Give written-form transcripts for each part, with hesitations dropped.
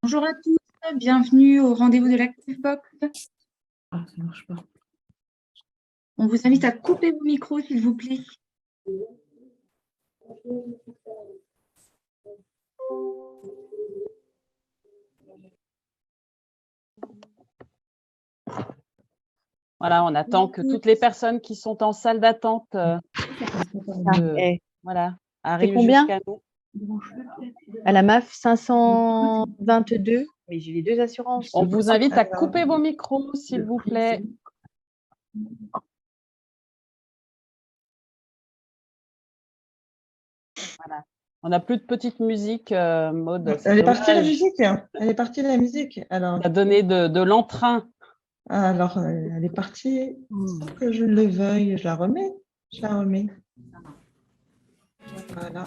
Bonjour à tous, bienvenue au rendez-vous de l'ActiveBox. Ah, ça marche pas. On vous invite à couper vos micros, s'il vous plaît. Voilà, on attend que toutes les personnes qui sont en salle d'attente voilà, arrivent combien jusqu'à nous. À la MAF 522, mais j'ai les deux assurances. On vous invite à couper vos micros, s'il vous plaît. Voilà. On n'a plus de petite musique, Maud. Elle est partie la musique. Elle est partie la musique. Alors, Ça a donné de l'entrain. alors elle est partie. Sans que je le veuille, je la remets. Je la remets. Voilà.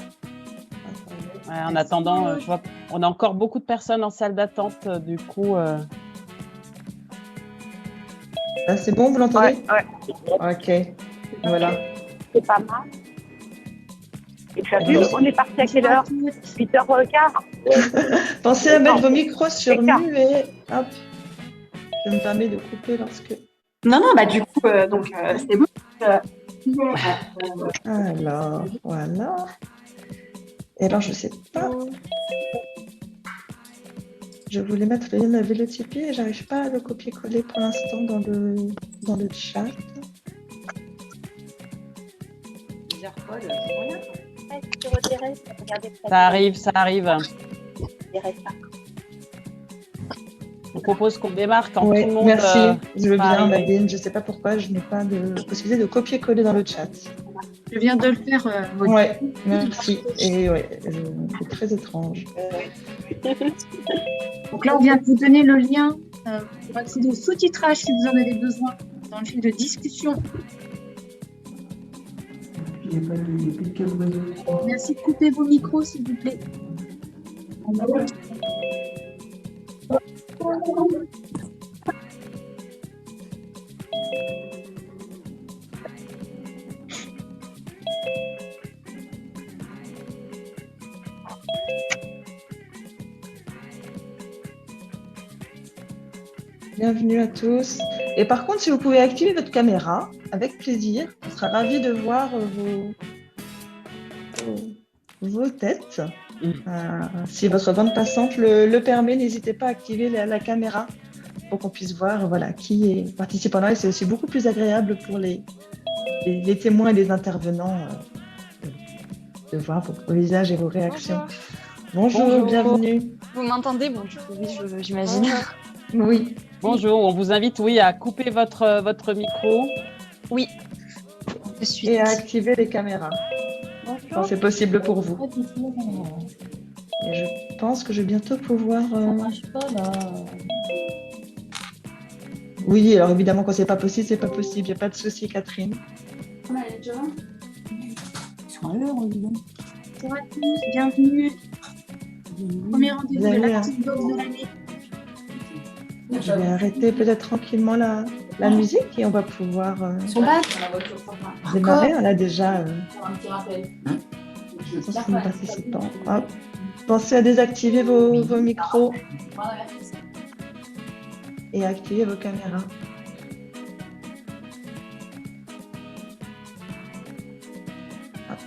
Ouais, en attendant, je vois, on a encore beaucoup de personnes en salle d'attente, du coup. Là, c'est bon, vous l'entendez? Ouais. Ok. Voilà. C'est pas mal. Et tu as vu, on est parti à quelle heure? 8h15. Pensez à mettre vos micros sur muet. Hop. Je me permets de couper lorsque. Non, bah du coup, c'est bon. Alors, voilà. Et alors, je sais pas. Je voulais mettre le lien de la Vélotipie et j'arrive pas à le copier-coller pour l'instant dans le chat. Ça arrive. On propose qu'on démarre quand tout le monde. Merci, je veux bien, arriver. Nadine. Je ne sais pas pourquoi je n'ai pas de possibilité de copier-coller dans le chat. Je viens de le faire. Oui, merci. Et ouais, c'est très étrange. Donc là, on vient de vous donner le lien pour accéder au sous-titrage si vous en avez besoin dans le fil de discussion. Merci de couper vos micros, s'il vous plaît. Bienvenue à tous. Et par contre, si vous pouvez activer votre caméra, avec plaisir, on sera ravis de voir vos têtes. Si votre bande passante le permet, n'hésitez pas à activer la caméra pour qu'on puisse voir voilà, qui est participant là. Et c'est aussi beaucoup plus agréable pour les témoins et les intervenants de voir vos visages et vos réactions. Bonjour. Bienvenue. Vous m'entendez? Bon, oui, j'imagine. Oui. Bonjour, on vous invite, oui, à couper votre micro. Oui. Et à activer les caméras. Quand c'est possible pour vous. Et je pense que je vais bientôt pouvoir. Oui, alors évidemment, quand c'est pas possible, c'est pas possible. Il n'y a pas de souci, Catherine. Bonjour à tous, bienvenue. Premier rendez-vous de l'ActiveBox de l'année. Je vais arrêter peut-être tranquillement la musique et on va pouvoir démarrer. On a déjà 160 participants. Hop. Pensez à désactiver vos micros et à activer vos caméras. Hop.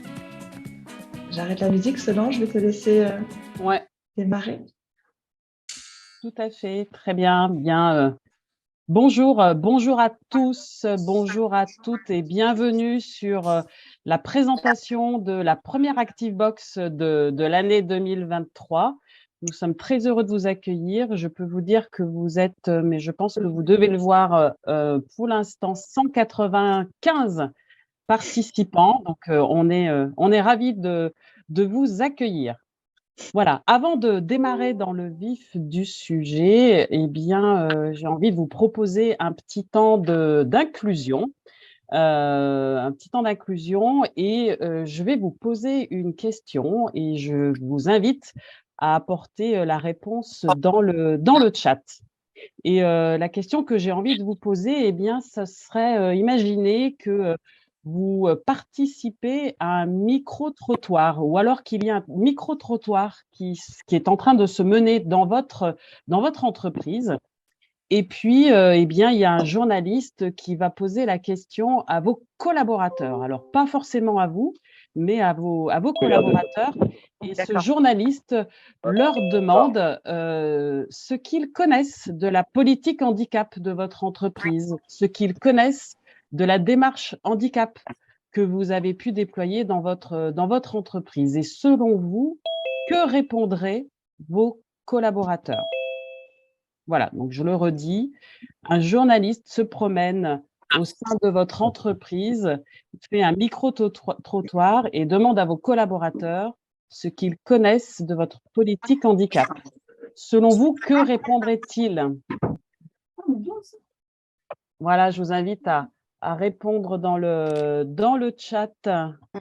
J'arrête la musique, Solange, je vais te laisser démarrer. Tout à fait, très bien. Bonjour à tous, bonjour à toutes et bienvenue sur la présentation de la première ActiveBox de l'année 2023. Nous sommes très heureux de vous accueillir. Je peux vous dire que vous êtes, mais je pense que vous devez le voir pour l'instant, 195 participants. Donc, on est ravis de vous accueillir. Voilà, avant de démarrer dans le vif du sujet, eh bien, j'ai envie de vous proposer un petit temps d'inclusion. Et je vais vous poser une question et je vous invite à apporter la réponse dans le chat. Et la question que j'ai envie de vous poser, eh bien, ce serait imaginez que vous participez à un micro-trottoir ou alors qu'il y a un micro-trottoir qui est en train de se mener dans votre entreprise. Et puis, eh bien, il y a un journaliste qui va poser la question à vos collaborateurs. Alors, pas forcément à vous, mais à vos collaborateurs. Et ce journaliste leur demande ce qu'ils connaissent de la politique handicap de votre entreprise, ce qu'ils connaissent de la démarche handicap que vous avez pu déployer dans votre entreprise. Et selon vous, que répondraient vos collaborateurs? Voilà, donc je le redis, un journaliste se promène au sein de votre entreprise, fait un micro-trottoir et demande à vos collaborateurs ce qu'ils connaissent de votre politique handicap. Selon vous, que répondraient-ils? Voilà, je vous invite à répondre dans le chat.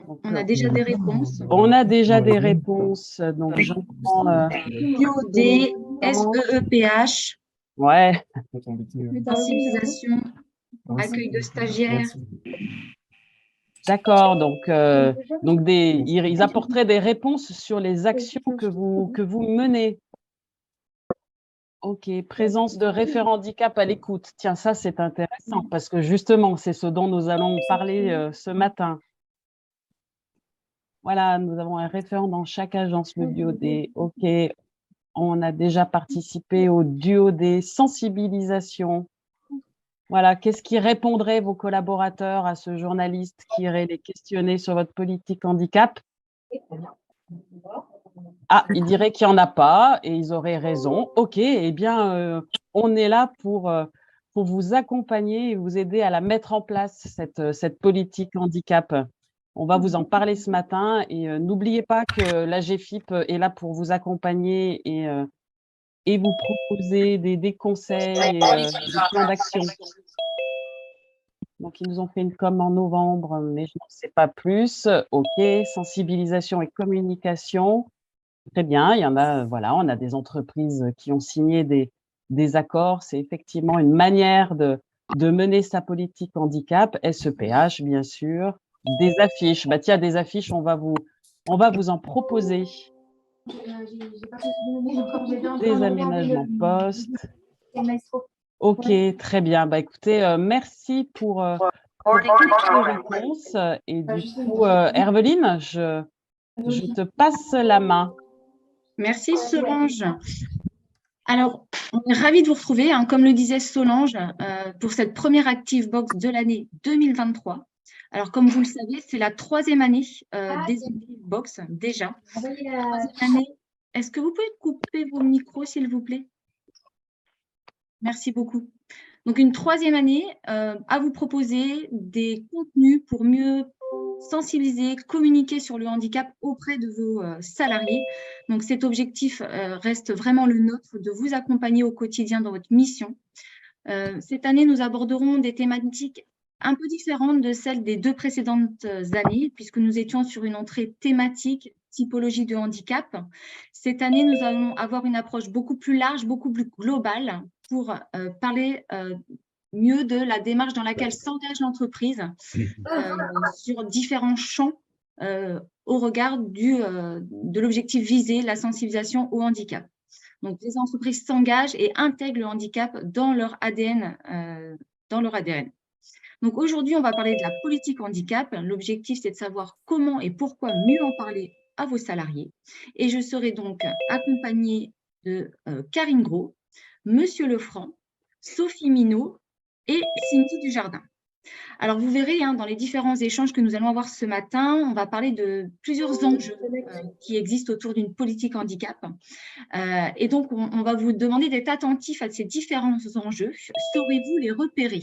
Donc, On a déjà des réponses. on a déjà des réponses. Donc, j'entends… UOD, SEEPH, Ouais. sensibilisation, accueil de stagiaires. D'accord, donc ils apporteraient des réponses sur les actions que vous menez. Ok, présence de référents handicap à l'écoute. Tiens, ça c'est intéressant parce que justement, c'est ce dont nous allons parler ce matin. Voilà, nous avons un référent dans chaque agence, le DUOD. Ok, on a déjà participé au DUOD sensibilisation. Voilà, qu'est-ce qui répondrait vos collaborateurs à ce journaliste qui irait les questionner sur votre politique handicap? Ah, il dirait qu'il n'y en a pas et ils auraient raison. Ok, eh bien, on est là pour vous accompagner et vous aider à la mettre en place, cette politique handicap. On va vous en parler ce matin et n'oubliez pas que la GFIP est là pour vous accompagner et vous proposer des conseils et des plans d'action. Donc, ils nous ont fait une com en novembre, mais je n'en sais pas plus. OK, sensibilisation et communication. Très bien, il y en a, voilà, on a des entreprises qui ont signé des accords. C'est effectivement une manière de mener sa politique handicap, SEPH, bien sûr. Des affiches. Bah, tiens, des affiches, on va vous en proposer. Des aménagements postes. Ok, très bien. Bah, écoutez, merci pour toutes les réponses. Et du coup, Herveline, je te passe la main. Merci Solange. Alors, on est ravis de vous retrouver, hein, comme le disait Solange, pour cette première Active Box de l'année 2023. Alors, comme vous le savez, c'est la 3e année des Active Box, déjà. 3e année. Est-ce que vous pouvez couper vos micros, s'il vous plaît? Merci beaucoup. Donc, une 3e année à vous proposer des contenus pour mieux sensibiliser, communiquer sur le handicap auprès de vos salariés. Donc, cet objectif reste vraiment le nôtre, de vous accompagner au quotidien dans votre mission. Cette année, nous aborderons des thématiques un peu différentes de celles des 2 précédentes années, puisque nous étions sur une entrée thématique, typologie de handicap. Cette année, nous allons avoir une approche beaucoup plus large, beaucoup plus globale pour parler mieux de la démarche dans laquelle s'engage l'entreprise sur différents champs au regard de l'objectif visé, la sensibilisation au handicap. Donc, les entreprises s'engagent et intègrent le handicap dans leur ADN. Donc, aujourd'hui, on va parler de la politique handicap. L'objectif, c'est de savoir comment et pourquoi mieux en parler à vos salariés. Et je serai donc accompagnée de Karine Gros, Monsieur Lefranc, Sophie Minot et Cindy Dujardin. Alors, vous verrez, hein, dans les différents échanges que nous allons avoir ce matin, on va parler de plusieurs enjeux qui existent autour d'une politique handicap. Et donc, on va vous demander d'être attentif à ces différents enjeux. Saurez-vous les repérer?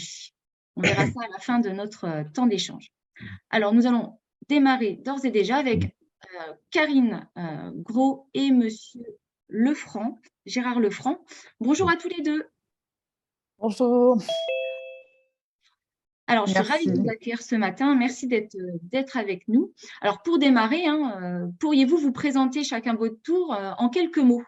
On verra ça à la fin de notre temps d'échange. Alors, nous allons démarrer d'ores et déjà avec Karine Gros et Monsieur Lefranc, Gérard Lefranc. Bonjour à tous les deux. Bonjour. Alors, je suis ravie de vous accueillir ce matin. Merci d'être avec nous. Alors, pour démarrer, hein, pourriez-vous vous présenter chacun votre tour en quelques mots?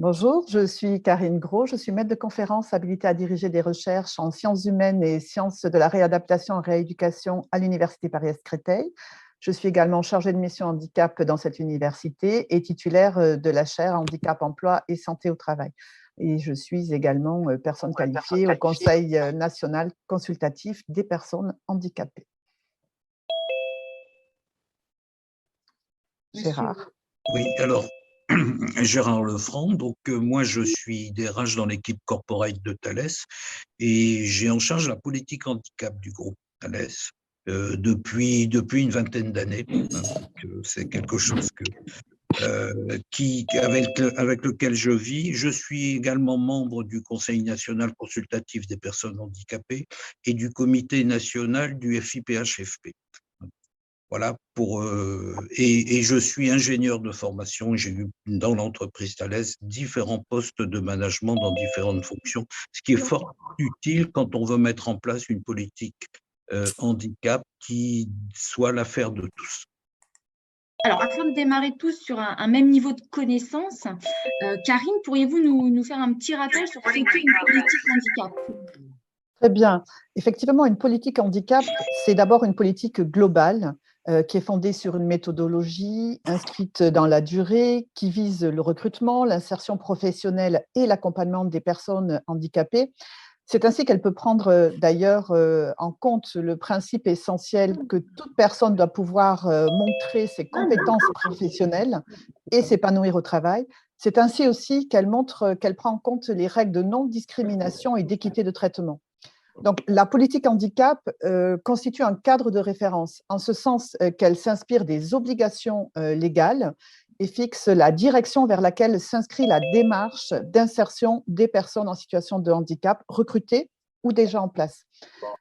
Bonjour, je suis Karine Gros, je suis maître de conférence habilitée à diriger des recherches en sciences humaines et sciences de la réadaptation et rééducation à l'Université Paris-Créteil. Je suis également chargée de mission handicap dans cette université et titulaire de la chaire handicap, emploi et santé au travail. Et je suis également personne qualifiée au Conseil national consultatif des personnes handicapées. Gérard. Oui, alors, Gérard Lefranc, donc moi je suis DRH dans l'équipe corporate de Thales et j'ai en charge la politique handicap du groupe Thales depuis une vingtaine d'années. C'est quelque chose avec lequel je vis. Je suis également membre du Conseil national consultatif des personnes handicapées et du comité national du FIPHFP. Voilà, et je suis ingénieur de formation. J'ai eu dans l'entreprise Thales différents postes de management dans différentes fonctions, ce qui est fort utile quand on veut mettre en place une politique handicap qui soit l'affaire de tous. Alors, afin de démarrer tous sur un même niveau de connaissance, Karine, pourriez-vous nous faire un petit rappel sur ce qu'est une politique handicap? Très bien. Effectivement, une politique handicap, c'est d'abord une politique globale qui est fondée sur une méthodologie inscrite dans la durée, qui vise le recrutement, l'insertion professionnelle et l'accompagnement des personnes handicapées. C'est ainsi qu'elle peut prendre d'ailleurs en compte le principe essentiel que toute personne doit pouvoir montrer ses compétences professionnelles et s'épanouir au travail. C'est ainsi aussi qu'elle montre qu'elle prend en compte les règles de non-discrimination et d'équité de traitement. Donc, la politique handicap constitue un cadre de référence, en ce sens qu'elle s'inspire des obligations légales et fixe la direction vers laquelle s'inscrit la démarche d'insertion des personnes en situation de handicap recrutées ou déjà en place.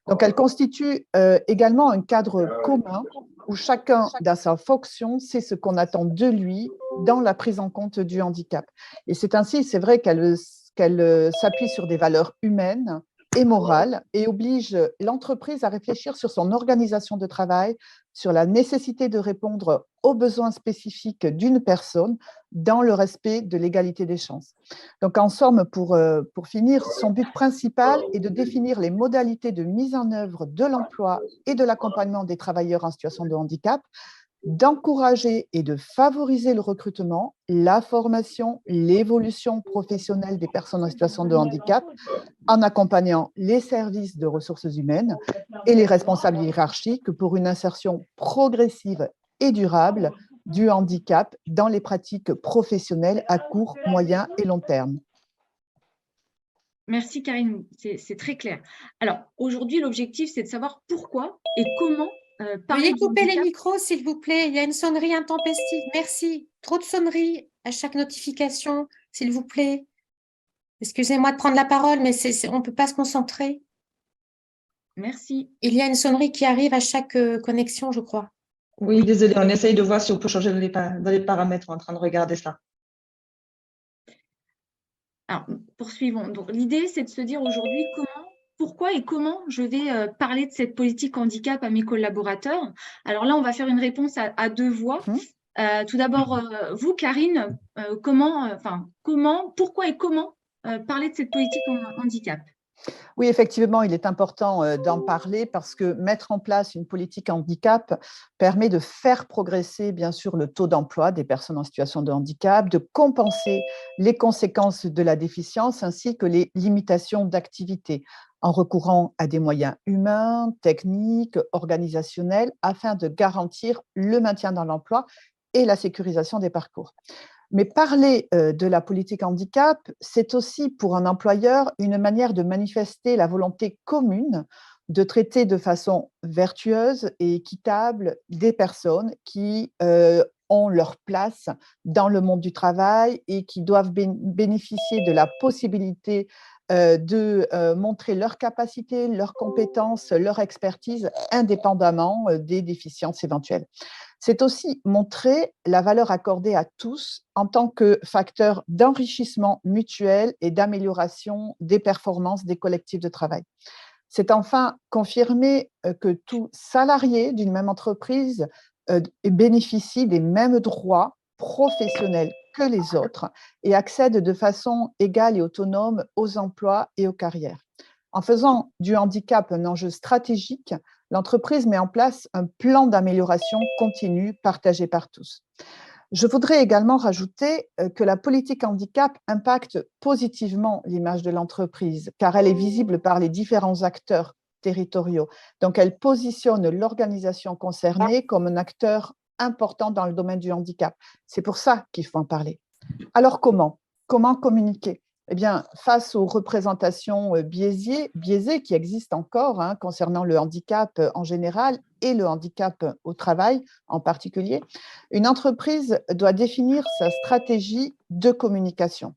Donc, elle constitue également un cadre commun où chacun, dans sa fonction, sait ce qu'on attend de lui dans la prise en compte du handicap. Et c'est ainsi, c'est vrai qu'elle s'appuie sur des valeurs humaines et morale et oblige l'entreprise à réfléchir sur son organisation de travail, sur la nécessité de répondre aux besoins spécifiques d'une personne dans le respect de l'égalité des chances. Donc, en somme, pour finir, son but principal est de définir les modalités de mise en œuvre de l'emploi et de l'accompagnement des travailleurs en situation de handicap, d'encourager et de favoriser le recrutement, la formation, l'évolution professionnelle des personnes en situation de handicap, en accompagnant les services de ressources humaines et les responsables hiérarchiques pour une insertion progressive et durable du handicap dans les pratiques professionnelles à court, moyen et long terme. Merci Karine, c'est très clair. Alors, aujourd'hui, l'objectif, c'est de savoir pourquoi et comment parler Veuillez du couper les handicap. micros, s'il vous plaît. Il y a une sonnerie intempestive. Merci. Trop de sonneries à chaque notification, s'il vous plaît. Excusez-moi de prendre la parole, mais on ne peut pas se concentrer. Merci. Il y a une sonnerie qui arrive à chaque connexion, je crois. Oui, désolé, on essaye de voir si on peut changer dans les paramètres. On est en train de regarder ça. Alors, poursuivons. Donc, l'idée, c'est de se dire aujourd'hui pourquoi et comment je vais parler de cette politique handicap à mes collaborateurs. Alors là, on va faire une réponse à deux voix. Tout d'abord, vous, Karine, pourquoi et comment parler de cette politique handicap? Oui, effectivement, il est important d'en parler parce que mettre en place une politique handicap permet de faire progresser, bien sûr, le taux d'emploi des personnes en situation de handicap, de compenser les conséquences de la déficience ainsi que les limitations d'activité en recourant à des moyens humains, techniques, organisationnels afin de garantir le maintien dans l'emploi et la sécurisation des parcours. Mais parler de la politique handicap, c'est aussi pour un employeur une manière de manifester la volonté commune de traiter de façon vertueuse et équitable des personnes qui ont leur place dans le monde du travail et qui doivent bénéficier de la possibilité de montrer leurs capacités, leurs compétences, leur expertise indépendamment des déficiences éventuelles. C'est aussi montrer la valeur accordée à tous en tant que facteur d'enrichissement mutuel et d'amélioration des performances des collectifs de travail. C'est enfin confirmer que tout salarié d'une même entreprise bénéficie des mêmes droits professionnels que les autres et accèdent de façon égale et autonome aux emplois et aux carrières. En faisant du handicap un enjeu stratégique, l'entreprise met en place un plan d'amélioration continue partagé par tous. Je voudrais également rajouter que la politique handicap impacte positivement l'image de l'entreprise, car elle est visible par les différents acteurs territoriaux. Donc, elle positionne l'organisation concernée comme un acteur important dans le domaine du handicap. C'est pour ça qu'il faut en parler. Alors, comment communiquer? Eh bien, face aux représentations biaisées qui existent encore concernant le handicap en général et le handicap au travail en particulier, une entreprise doit définir sa stratégie de communication.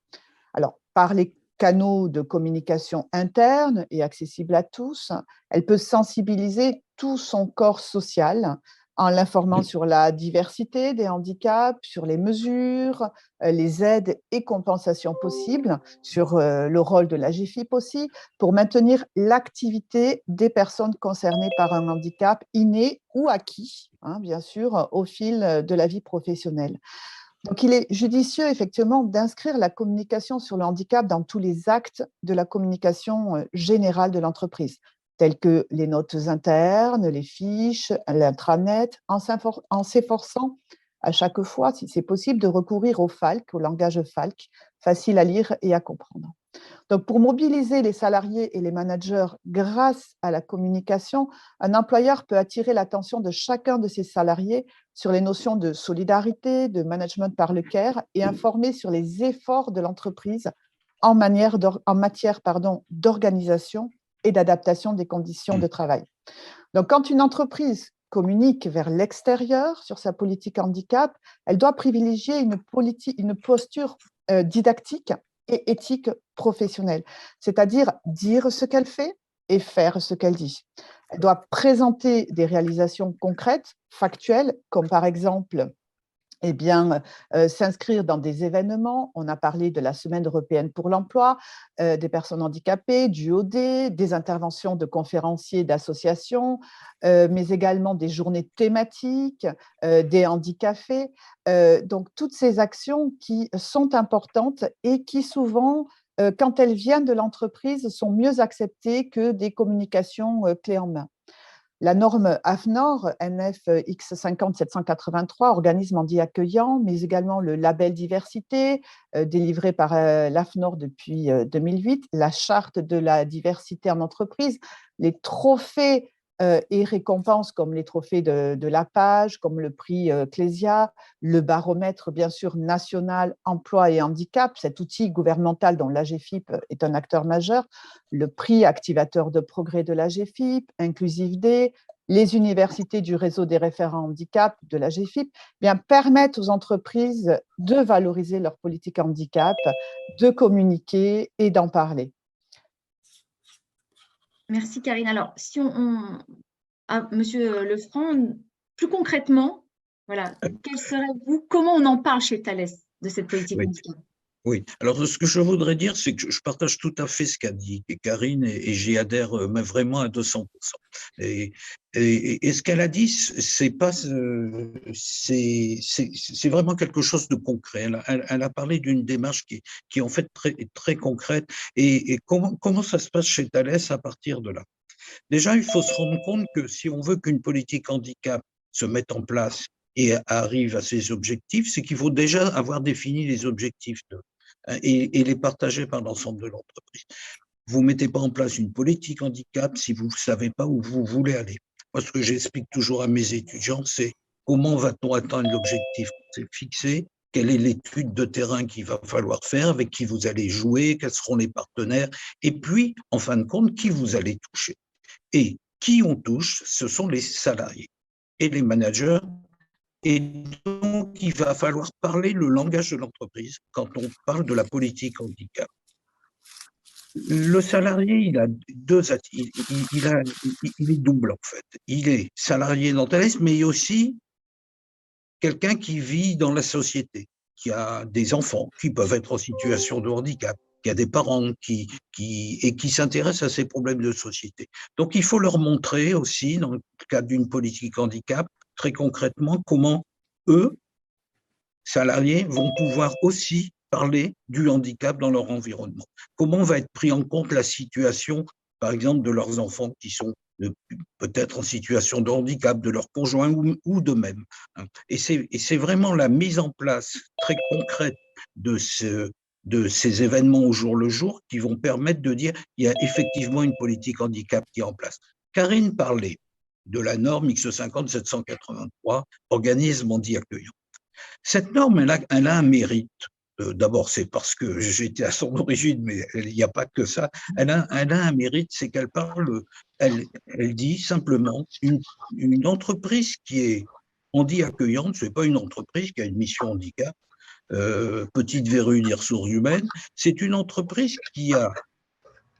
Alors, par les canaux de communication internes et accessibles à tous, elle peut sensibiliser tout son corps social en l'informant sur la diversité des handicaps, sur les mesures, les aides et compensations possibles, sur le rôle de la GFIP aussi, pour maintenir l'activité des personnes concernées par un handicap inné ou acquis, bien sûr, au fil de la vie professionnelle. Donc, il est judicieux, effectivement, d'inscrire la communication sur le handicap dans tous les actes de la communication générale de l'entreprise, tels que les notes internes, les fiches, l'intranet, en s'efforçant à chaque fois, si c'est possible, de recourir au FALC, au langage FALC, facile à lire et à comprendre. Donc, pour mobiliser les salariés et les managers grâce à la communication, un employeur peut attirer l'attention de chacun de ses salariés sur les notions de solidarité, de management par le care et informer sur les efforts de l'entreprise en matière d'organisation et d'adaptation des conditions de travail. Donc, quand une entreprise communique vers l'extérieur sur sa politique handicap, elle doit privilégier une posture didactique et éthique professionnelle, c'est-à-dire dire ce qu'elle fait et faire ce qu'elle dit. Elle doit présenter des réalisations concrètes, factuelles, comme par exemple s'inscrire dans des événements. On a parlé de la Semaine européenne pour l'emploi, des personnes handicapées, du OD, des interventions de conférenciers d'associations, mais également des journées thématiques, des handicafés. Donc, toutes ces actions qui sont importantes et qui souvent, quand elles viennent de l'entreprise, sont mieux acceptées que des communications clés en main. La norme AFNOR, NF-X 50783, organisme handi accueillant, mais également le label diversité, délivré par l'AFNOR depuis 2008, la charte de la diversité en entreprise, les trophées et récompenses comme les trophées de la page, comme le prix Clésia, le baromètre bien sûr national emploi et handicap, cet outil gouvernemental dont l'AGFIP est un acteur majeur, le prix activateur de progrès de l'AGFIP, InclusivD, les universités du réseau des référents handicap de l'AGFIP, permettent aux entreprises de valoriser leur politique handicap, de communiquer et d'en parler. Merci Karine. Alors, si Monsieur Lefranc, plus concrètement, voilà, comment on en parle chez Thales de cette politique handicap? Oui, alors ce que je voudrais dire, c'est que je partage tout à fait ce qu'a dit Karine et j'y adhère vraiment à 200%. Et ce qu'elle a dit, c'est vraiment quelque chose de concret. Elle a parlé d'une démarche qui est en fait très, très concrète. Et comment ça se passe chez Thales à partir de là? Déjà, il faut se rendre compte que si on veut qu'une politique handicap se mette en place et arrive à ses objectifs, c'est qu'il faut déjà avoir défini les objectifs et les partager par l'ensemble de l'entreprise. Vous ne mettez pas en place une politique handicap si vous ne savez pas où vous voulez aller. Moi, ce que j'explique toujours à mes étudiants, c'est comment va-t-on atteindre l'objectif qu'on s'est fixé, quelle est l'étude de terrain qu'il va falloir faire, avec qui vous allez jouer, quels seront les partenaires, et puis, en fin de compte, qui vous allez toucher. Et qui on touche, ce sont les salariés et les managers. Et donc, il va falloir parler le langage de l'entreprise quand on parle de la politique handicap. Le salarié, il est double en fait. Il est salarié dans Thales, mais il est aussi quelqu'un qui vit dans la société, qui a des enfants qui peuvent être en situation de handicap, qui a des parents qui s'intéressent à ces problèmes de société. Donc, il faut leur montrer aussi, dans le cadre d'une politique handicap, très concrètement, comment eux salariés vont pouvoir aussi parler du handicap dans leur environnement. Comment va être pris en compte la situation, par exemple, de leurs enfants qui sont peut-être en situation de handicap, de leurs conjoints ou d'eux-mêmes. Et c'est vraiment la mise en place très concrète de ces événements au jour le jour qui vont permettre de dire qu'il y a effectivement une politique handicap qui est en place. Karine parlait de la norme X50-783, organisme handi accueillant. Cette norme, elle a un mérite. D'abord, c'est parce que j'étais à son origine, mais il n'y a pas que ça. Elle a un mérite, c'est qu'elle parle, elle dit simplement une entreprise qui est handi accueillante, c'est pas une entreprise qui a une mission handicap, petite verrue des ressources humaines, c'est une entreprise qui a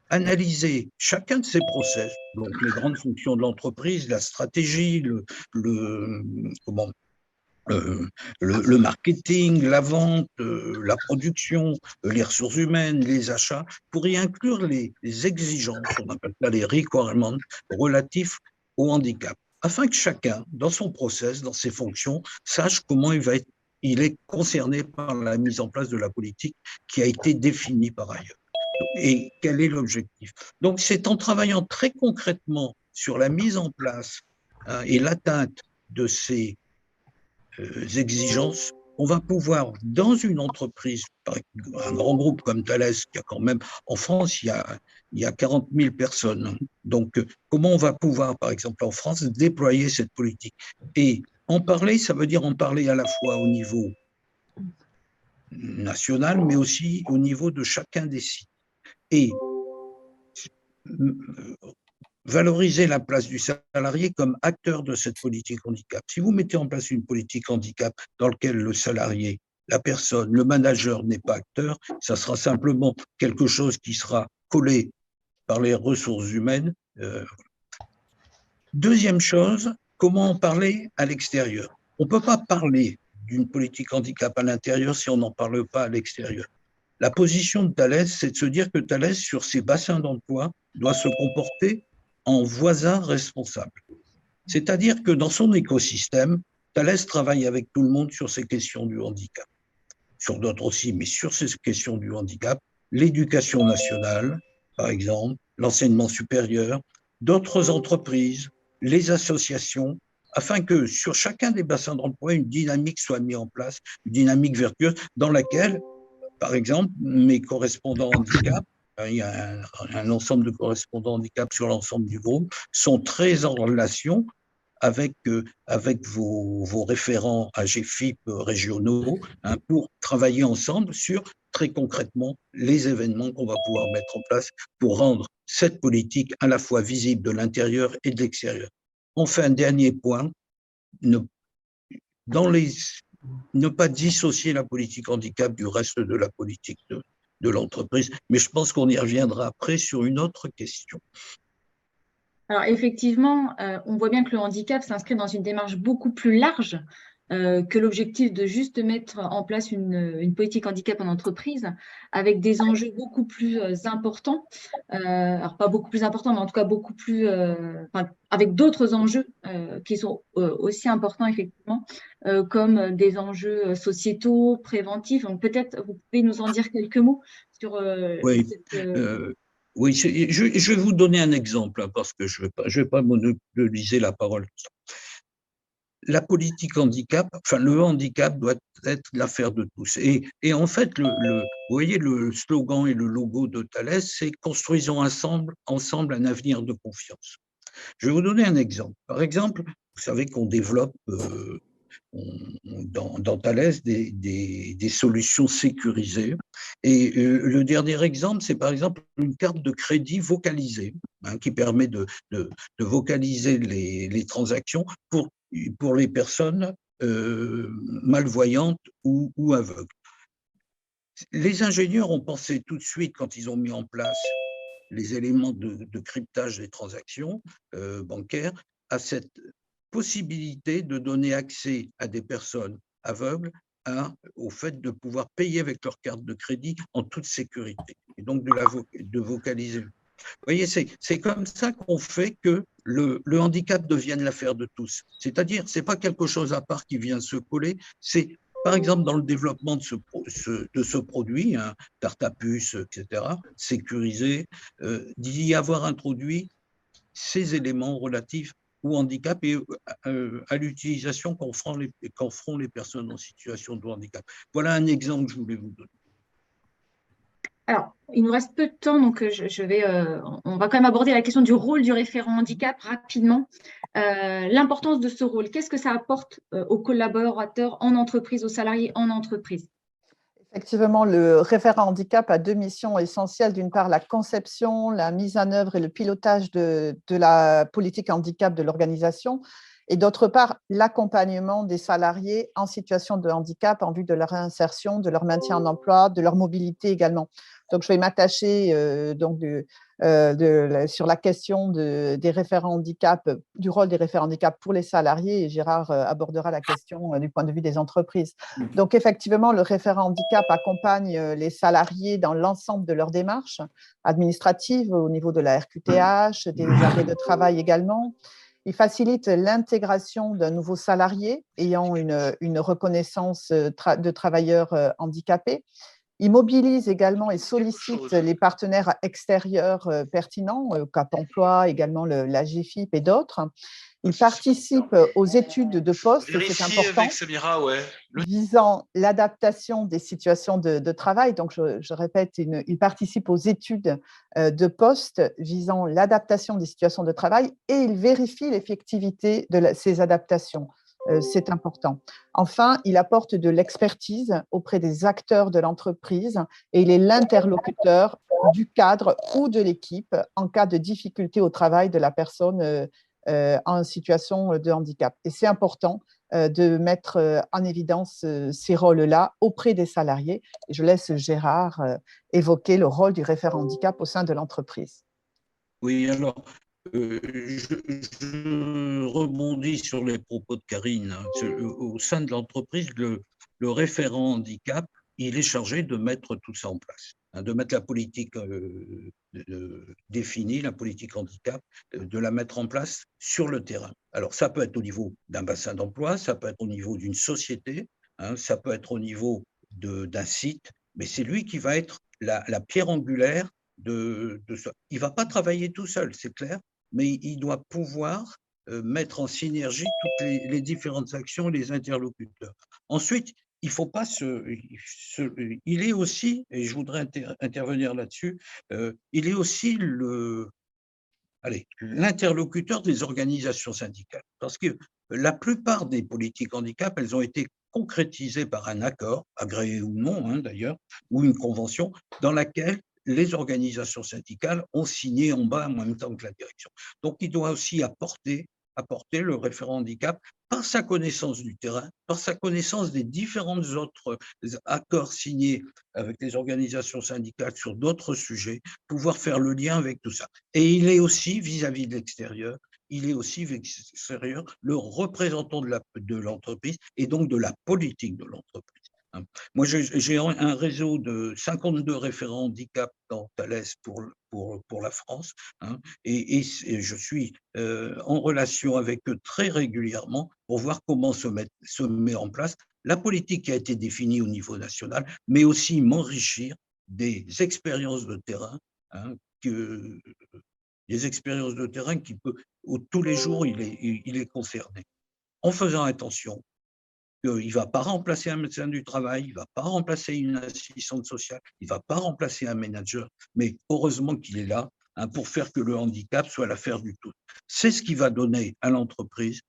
analysé chacun de ses process, donc les grandes fonctions de l'entreprise, la stratégie, le marketing, la vente, la production, les ressources humaines, les achats, pour y inclure les exigences, on appelle ça les requirements, relatifs au handicap, afin que chacun, dans son process, dans ses fonctions, sache comment il est concerné par la mise en place de la politique qui a été définie par ailleurs. Et quel est l'objectif? Donc, c'est en travaillant très concrètement sur la mise en place et l'atteinte de ces exigences, on va pouvoir, dans une entreprise, un grand groupe comme Thales, qui a quand même, en France, il y a 40 000 personnes. Donc, comment on va pouvoir, par exemple, en France, déployer cette politique? Et en parler, ça veut dire en parler à la fois au niveau national, mais aussi au niveau de chacun des sites. Et valoriser la place du salarié comme acteur de cette politique handicap. Si vous mettez en place une politique handicap dans laquelle le salarié, la personne, le manager n'est pas acteur, ça sera simplement quelque chose qui sera collé par les ressources humaines. Deuxième chose, comment en parler à l'extérieur? On ne peut pas parler d'une politique handicap à l'intérieur si on n'en parle pas à l'extérieur. La position de Thales, c'est de se dire que Thales, sur ses bassins d'emploi, doit se comporter en voisin responsable. C'est-à-dire que dans son écosystème, Thales travaille avec tout le monde sur ces questions du handicap. Sur d'autres aussi, mais sur ces questions du handicap, l'éducation nationale, par exemple, l'enseignement supérieur, d'autres entreprises, les associations, afin que sur chacun des bassins d'emploi, une dynamique soit mise en place, une dynamique vertueuse dans laquelle, par exemple, mes correspondants handicap, il y a un ensemble de correspondants handicap sur l'ensemble du groupe, sont très en relation avec vos référents AGFIP régionaux pour travailler ensemble sur, très concrètement, les événements qu'on va pouvoir mettre en place pour rendre cette politique à la fois visible de l'intérieur et de l'extérieur. Enfin, un dernier point, ne pas dissocier la politique handicap du reste de la politique de l'entreprise. Mais je pense qu'on y reviendra après sur une autre question. Alors effectivement, on voit bien que le handicap s'inscrit dans une démarche beaucoup plus large que l'objectif de juste mettre en place une politique handicap en entreprise avec des enjeux beaucoup plus importants. Alors pas beaucoup plus importants, mais en tout cas beaucoup plus, avec d'autres enjeux qui sont aussi importants effectivement, comme des enjeux sociétaux, préventifs. Donc peut-être vous pouvez nous en dire quelques mots sur oui. Oui, je vais vous donner un exemple, parce que je vais pas monopoliser la parole. La politique handicap, enfin le handicap doit être l'affaire de tous. Et en fait, vous voyez, le slogan et le logo de Thales, c'est « Construisons ensemble un avenir de confiance ». Je vais vous donner un exemple. Par exemple, vous savez qu'on développe dans Thales des solutions sécurisées. Et le dernier exemple, c'est par exemple une carte de crédit vocalisée, qui permet de vocaliser les transactions pour les personnes malvoyantes ou aveugles. Les ingénieurs ont pensé tout de suite, quand ils ont mis en place les éléments de cryptage des transactions bancaires, à cette possibilité de donner accès à des personnes aveugles au fait de pouvoir payer avec leur carte de crédit en toute sécurité, et donc de vocaliser. Vous voyez, c'est comme ça qu'on fait que le handicap devienne l'affaire de tous. C'est-à-dire, ce n'est pas quelque chose à part qui vient se coller, c'est par exemple, dans le développement de ce produit, hein, Tartapus, etc., sécurisé, d'y avoir introduit ces éléments relatifs au handicap et à l'utilisation qu'en feront les personnes en situation de handicap. Voilà un exemple que je voulais vous donner. Alors, il nous reste peu de temps, donc on va quand même aborder la question du rôle du référent handicap rapidement. L'importance de ce rôle, qu'est-ce que ça apporte aux collaborateurs en entreprise, aux salariés en entreprise? Effectivement, le référent handicap a deux missions essentielles. D'une part, la conception, la mise en œuvre et le pilotage de la politique handicap de l'organisation. Et d'autre part, l'accompagnement des salariés en situation de handicap en vue de leur réinsertion, de leur maintien en emploi, de leur mobilité également. Donc, je vais m'attacher sur la question des référents handicap, du rôle des référents handicap pour les salariés, et Gérard abordera la question du point de vue des entreprises. Donc, effectivement, le référent handicap accompagne les salariés dans l'ensemble de leurs démarches administratives au niveau de la RQTH, des arrêts de travail également. Il facilite l'intégration d'un nouveau salarié ayant une reconnaissance de travailleurs handicapés. Il mobilise également et sollicite les partenaires extérieurs pertinents, Cap Emploi, également la GFIP et d'autres. Il participe aux études de poste, c'est important, avec Samira, ouais. visant l'adaptation des situations de travail. Donc, je répète, il participe aux études de poste visant l'adaptation des situations de travail et il vérifie l'effectivité de ces adaptations. C'est important. Enfin, il apporte de l'expertise auprès des acteurs de l'entreprise et il est l'interlocuteur du cadre ou de l'équipe en cas de difficulté au travail de la personne en situation de handicap. Et c'est important de mettre en évidence ces rôles-là auprès des salariés. Et je laisse Gérard évoquer le rôle du référent handicap au sein de l'entreprise. Oui, alors, je rebondis sur les propos de Karine. Au sein de l'entreprise, le référent handicap, il est chargé de mettre tout ça en place, hein, de mettre la politique définie, la politique handicap, de la mettre en place sur le terrain. Alors, ça peut être au niveau d'un bassin d'emploi, ça peut être au niveau d'une société, hein, ça peut être au niveau d'un site, mais c'est lui qui va être la pierre angulaire de ça. Il ne va pas travailler tout seul, c'est clair, mais il doit pouvoir mettre en synergie toutes les différentes actions, les interlocuteurs. Ensuite, il faut pas il est aussi, et je voudrais intervenir là-dessus, il est aussi l'interlocuteur des organisations syndicales. Parce que la plupart des politiques handicap, elles ont été concrétisées par un accord, agréé ou non hein, d'ailleurs, ou une convention, dans laquelle les organisations syndicales ont signé en bas en même temps que la direction. Donc, il doit aussi apporter le référent handicap par sa connaissance du terrain, par sa connaissance des différents autres accords signés avec les organisations syndicales sur d'autres sujets, pouvoir faire le lien avec tout ça. Et il est aussi, vis-à-vis de l'extérieur, il est aussi le représentant de l'entreprise et donc de la politique de l'entreprise. Moi, j'ai un réseau de 52 référents handicap dans Thales pour la France, hein, et je suis en relation avec eux très régulièrement pour voir comment se met en place la politique qui a été définie au niveau national, mais aussi m'enrichir des expériences de terrain, hein, des expériences de terrain où tous les jours il est concerné, en faisant attention. Il ne va pas remplacer un médecin du travail, il ne va pas remplacer une assistante sociale, il ne va pas remplacer un manager, mais heureusement qu'il est là hein, pour faire que le handicap soit l'affaire du tout. C'est ce qui va donner à l'entreprise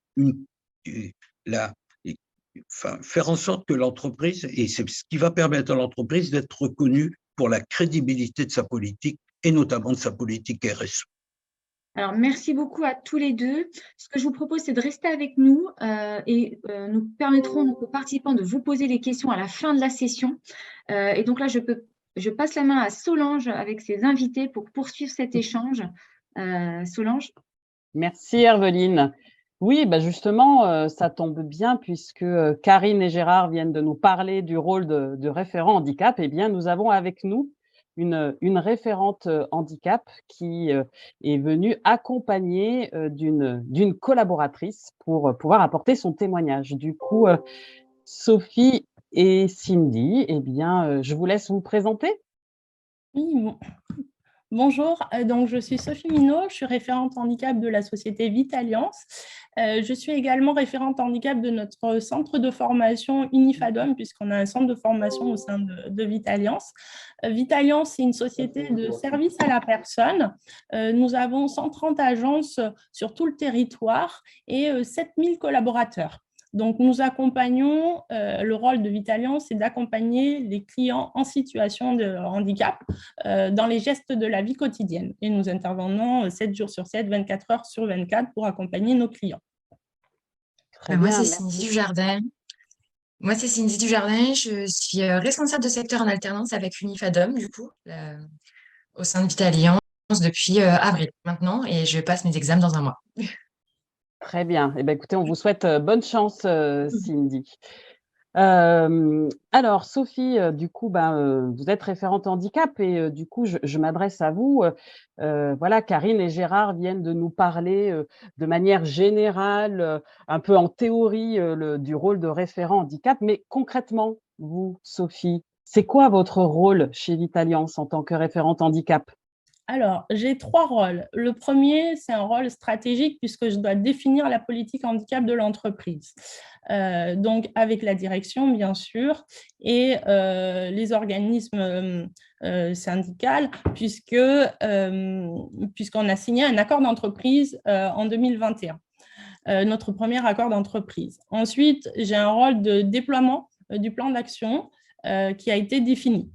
faire en sorte que l'entreprise, et c'est ce qui va permettre à l'entreprise d'être reconnue pour la crédibilité de sa politique et notamment de sa politique RSE. Alors, merci beaucoup à tous les deux. Ce que je vous propose, c'est de rester avec nous et nous permettrons aux participants de vous poser les questions à la fin de la session. Et donc là, je passe la main à Solange avec ses invités pour poursuivre cet échange. Solange. Merci Herveline. Oui, bah justement, ça tombe bien puisque Karine et Gérard viennent de nous parler du rôle de référent handicap. Eh bien, nous avons avec nous une référente handicap qui est venue accompagnée d'une collaboratrice pour pouvoir apporter son témoignage. Du coup, Sophie Et Cindy, eh bien, je vous laisse vous présenter. Oui, bonjour, donc je suis Sophie Minot, je suis référente handicap de la société Vitalliance. Je suis également référente handicap de notre centre de formation Unifadom, puisqu'on a un centre de formation au sein de Vitalliance. Vitalliance, c'est une société de service à la personne. Nous avons 130 agences sur tout le territoire et 7000 collaborateurs. Donc, nous accompagnons, le rôle de Vitalliance, c'est d'accompagner les clients en situation de handicap dans les gestes de la vie quotidienne. Et nous intervenons 7 jours sur 7, 24 heures sur 24 pour accompagner nos clients. Moi, c'est Cindy Dujardin. Je suis responsable de secteur en alternance avec Unifadom, du coup, au sein de Vitalliance depuis avril maintenant, et je passe mes examens dans un mois. Très bien. Eh bien, écoutez, on vous souhaite bonne chance, Cindy. Alors, Sophie, du coup, vous êtes référente handicap et du coup, je m'adresse à vous. Voilà, Karine et Gérard viennent de nous parler de manière générale, un peu en théorie, du rôle de référent handicap. Mais concrètement, vous, Sophie, c'est quoi votre rôle chez Vitalliance en tant que référente handicap? Alors, j'ai 3 rôles. Le premier, c'est un rôle stratégique puisque je dois définir la politique handicap de l'entreprise. Donc, avec la direction, bien sûr, et les organismes syndicaux, puisqu'on a signé un accord d'entreprise en 2021, notre premier accord d'entreprise. Ensuite, j'ai un rôle de déploiement du plan d'action qui a été défini.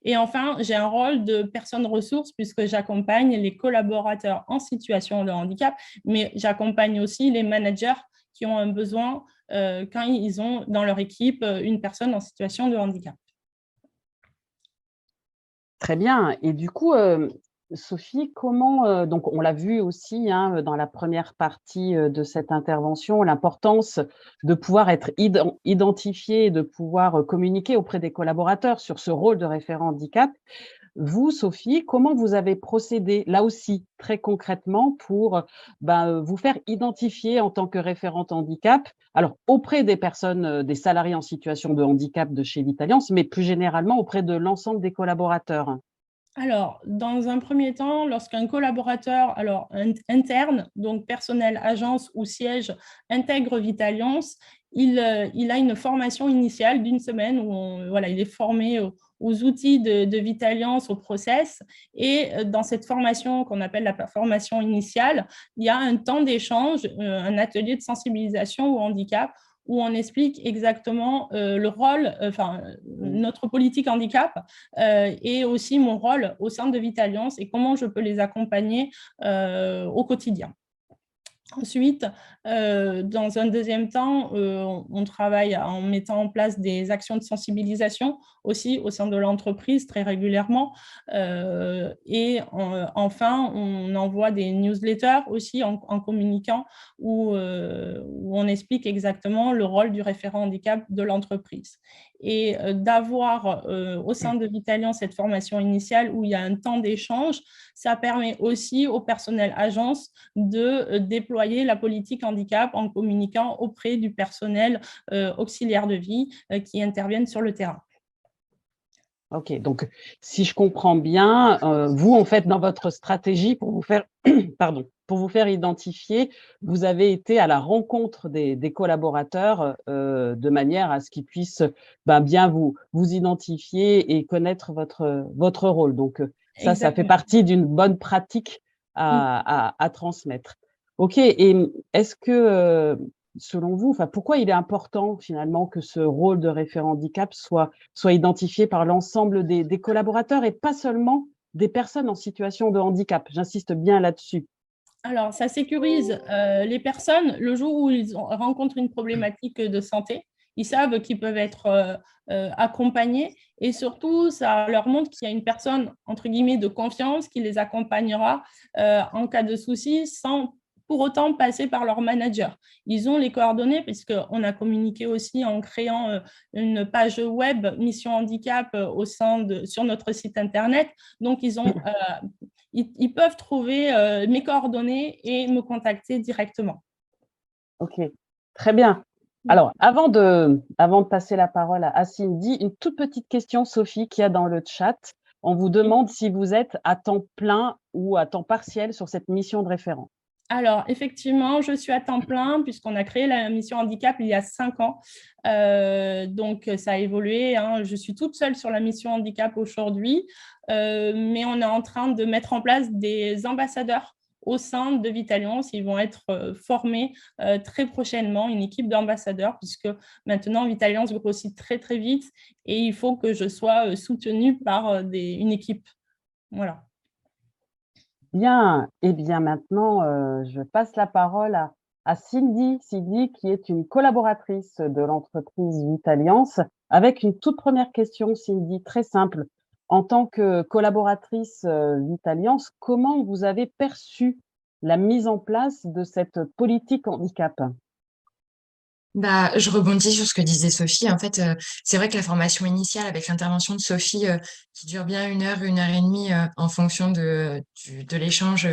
Et enfin, j'ai un rôle de personne ressource puisque j'accompagne les collaborateurs en situation de handicap, mais j'accompagne aussi les managers qui ont un besoin quand ils ont dans leur équipe une personne en situation de handicap. Très bien. Et du coup, Sophie, comment, donc on l'a vu aussi dans la première partie de cette intervention, l'importance de pouvoir être identifié, de pouvoir communiquer auprès des collaborateurs sur ce rôle de référent handicap. Vous, Sophie, comment vous avez procédé, là aussi, très concrètement, pour vous faire identifier en tant que référente handicap, alors auprès des personnes, des salariés en situation de handicap de chez Vitalliance, mais plus généralement auprès de l'ensemble des collaborateurs? Alors, dans un premier temps, lorsqu'un collaborateur interne, donc personnel, agence ou siège, intègre Vitalliance, il a une formation initiale d'une semaine où il est formé aux outils de Vitalliance, au process. Et dans cette formation qu'on appelle la formation initiale, il y a un temps d'échange, un atelier de sensibilisation au handicap où on explique exactement le rôle, notre politique handicap et aussi mon rôle au sein de Vitalliance et comment je peux les accompagner au quotidien. Ensuite, dans un deuxième temps, on travaille en mettant en place des actions de sensibilisation aussi au sein de l'entreprise très régulièrement. Et enfin, on envoie des newsletters aussi en communiquant où on explique exactement le rôle du référent handicap de l'entreprise. Et d'avoir au sein de Vitalliance cette formation initiale où il y a un temps d'échange, ça permet aussi au personnel agence de déployer la politique handicap en communiquant auprès du personnel auxiliaire de vie qui interviennent sur le terrain. Ok, donc si je comprends bien, vous, en fait, dans votre stratégie pour vous faire, pour vous faire identifier, vous avez été à la rencontre des collaborateurs de manière à ce qu'ils puissent bien vous identifier et connaître votre rôle. Donc, ça fait partie d'une bonne pratique à transmettre. Ok, et est-ce que, selon vous, pourquoi il est important finalement que ce rôle de référent handicap soit identifié par l'ensemble des collaborateurs et pas seulement des personnes en situation de handicap? J'insiste bien là-dessus. Alors, ça sécurise les personnes le jour où ils rencontrent une problématique de santé. Ils savent qu'ils peuvent être accompagnés et surtout, ça leur montre qu'il y a une personne, entre guillemets, de confiance qui les accompagnera en cas de souci sans pour autant passer par leur manager. Ils ont les coordonnées puisqu'on a communiqué aussi en créant une page web Mission Handicap sur notre site internet. Donc, ils peuvent trouver mes coordonnées et me contacter directement. Ok, très bien. Alors, avant de passer la parole à Cindy, une toute petite question, Sophie, qu'il y a dans le chat. On vous demande si vous êtes à temps plein ou à temps partiel sur cette mission de référent. Alors, effectivement, je suis à temps plein puisqu'on a créé la mission handicap il y a 5 ans. Donc, ça a évolué, hein. Je suis toute seule sur la mission handicap aujourd'hui, mais on est en train de mettre en place des ambassadeurs au sein de Vitalliance. Ils vont être formés très prochainement, une équipe d'ambassadeurs, puisque maintenant, Vitalliance grossit très, très vite et il faut que je sois soutenue par une équipe. Voilà. Bien, et bien maintenant, je passe la parole à Cindy, qui est une collaboratrice de l'entreprise Vitalliance, avec une toute première question, Cindy, très simple. En tant que collaboratrice Vitalliance, comment vous avez perçu la mise en place de cette politique handicap? Bah, je rebondis sur ce que disait Sophie. En fait, c'est vrai que la formation initiale avec l'intervention de Sophie, qui dure bien 1 heure et demie, en fonction de l'échange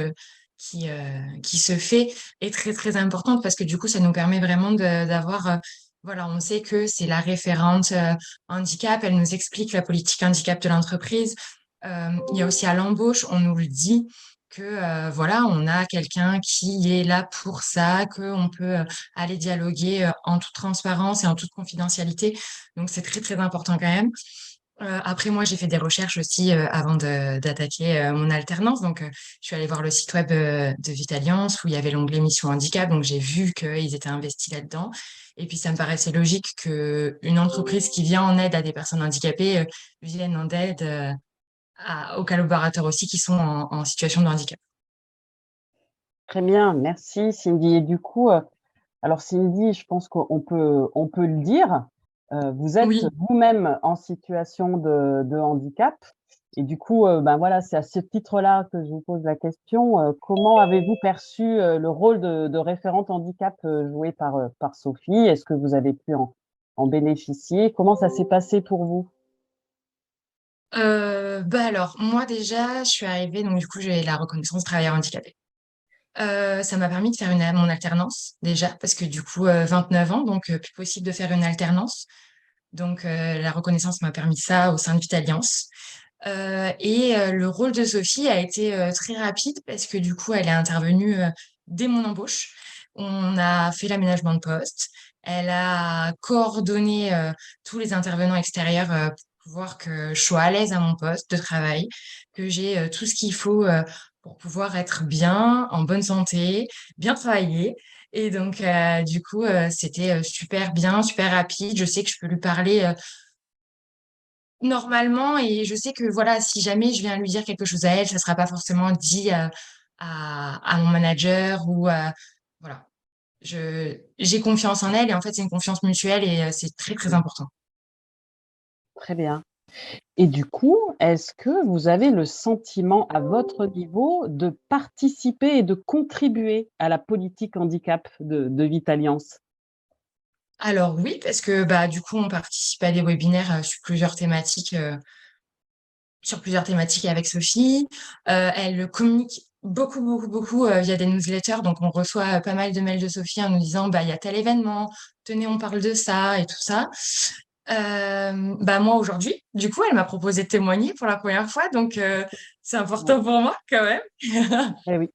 qui se fait, est très, très importante parce que du coup, ça nous permet vraiment d'avoir, voilà, on sait que c'est la référente handicap, elle nous explique la politique handicap de l'entreprise. Il y a aussi à l'embauche, on nous le dit que voilà, on a quelqu'un qui est là pour ça, qu'on peut aller dialoguer en toute transparence et en toute confidentialité. Donc, c'est très, très important quand même. Après, moi, j'ai fait des recherches aussi avant d'attaquer mon alternance. Donc, je suis allée voir le site web de Vitalliance où il y avait l'onglet Mission Handicap. Donc, j'ai vu qu'ils étaient investis là-dedans. Et puis, ça me paraissait logique qu'une entreprise qui vient en aide à des personnes handicapées vienne en aide aux collaborateurs aussi qui sont en situation de handicap. Très bien, merci Cindy. Et du coup, alors Cindy, je pense qu'on peut le dire, vous êtes Oui. vous-même en situation de handicap. Et du coup, ben voilà, c'est à ce titre-là que je vous pose la question. Comment avez-vous perçu le rôle de référente handicap joué par Sophie? Est-ce que vous avez pu en bénéficier? Comment ça s'est passé pour vous? Bah alors, moi déjà, je suis arrivée, donc du coup, j'ai la reconnaissance travailleur handicapé. Ça m'a permis de faire mon alternance déjà, parce que du coup, 29 ans, donc plus possible de faire une alternance. Donc, la reconnaissance m'a permis ça au sein de Vitalliance. Le rôle de Sophie a été très rapide parce que du coup, elle est intervenue dès mon embauche. On a fait l'aménagement de poste. Elle a coordonné tous les intervenants extérieurs pour pouvoir que je sois à l'aise à mon poste de travail, que j'ai tout ce qu'il faut pour pouvoir être bien, en bonne santé, bien travailler. Et donc, du coup, c'était super bien, super rapide. Je sais que je peux lui parler normalement et je sais que voilà, si jamais je viens lui dire quelque chose à elle, ça sera pas forcément dit à mon manager ou voilà. J'ai confiance en elle et en fait, c'est une confiance mutuelle et c'est très, très important. Très bien. Et du coup, est-ce que vous avez le sentiment, à votre niveau, de participer et de contribuer à la politique handicap de Vitalliance? Alors oui, parce que bah, du coup, on participe à des webinaires sur plusieurs thématiques avec Sophie. Elle communique beaucoup, beaucoup, beaucoup via des newsletters. Donc, on reçoit pas mal de mails de Sophie en nous disant, bah, il y a tel événement, tenez, on parle de ça et tout ça. Bah, moi, aujourd'hui, du coup, elle m'a proposé de témoigner pour la première fois. Donc, c'est important pour moi quand même. Eh oui.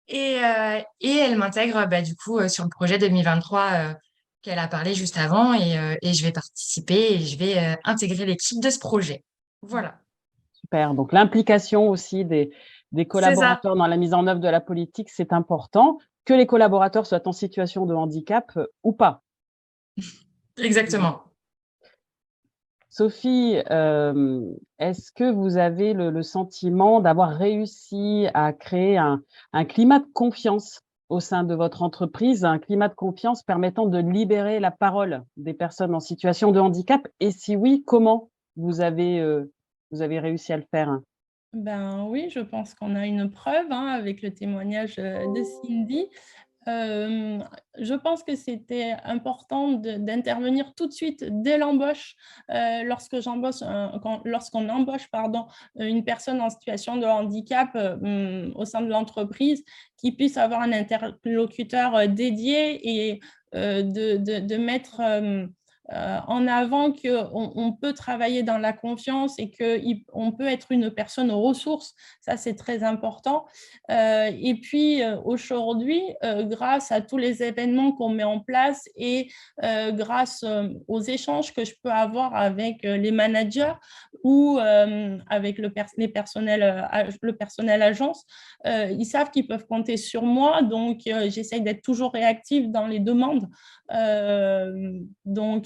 Et elle m'intègre bah, du coup sur le projet 2023 qu'elle a parlé juste avant et je vais participer et je vais intégrer l'équipe de ce projet. Voilà. Super. Donc, l'implication aussi des C'est ça. collaborateurs dans la mise en œuvre de la politique, c'est important, que les collaborateurs soient en situation de handicap ou pas. Exactement. Sophie, est-ce que vous avez le sentiment d'avoir réussi à créer un climat de confiance au sein de votre entreprise, un climat de confiance permettant de libérer la parole des personnes en situation de handicap? Et si oui, comment vous avez réussi à le faire? Ben oui, je pense qu'on a une preuve hein, avec le témoignage de Cindy. Je pense que c'était important d'intervenir tout de suite dès l'embauche, lorsqu'on embauche une personne en situation de handicap au sein de l'entreprise, qui puisse avoir un interlocuteur dédié et de mettre en avant qu'on peut travailler dans la confiance et qu'on peut être une personne ressource. Ça, c'est très important. Et puis, aujourd'hui, grâce à tous les événements qu'on met en place et grâce aux échanges que je peux avoir avec les managers ou avec le personnel agence, ils savent qu'ils peuvent compter sur moi. Donc, j'essaye d'être toujours réactive dans les demandes. Donc,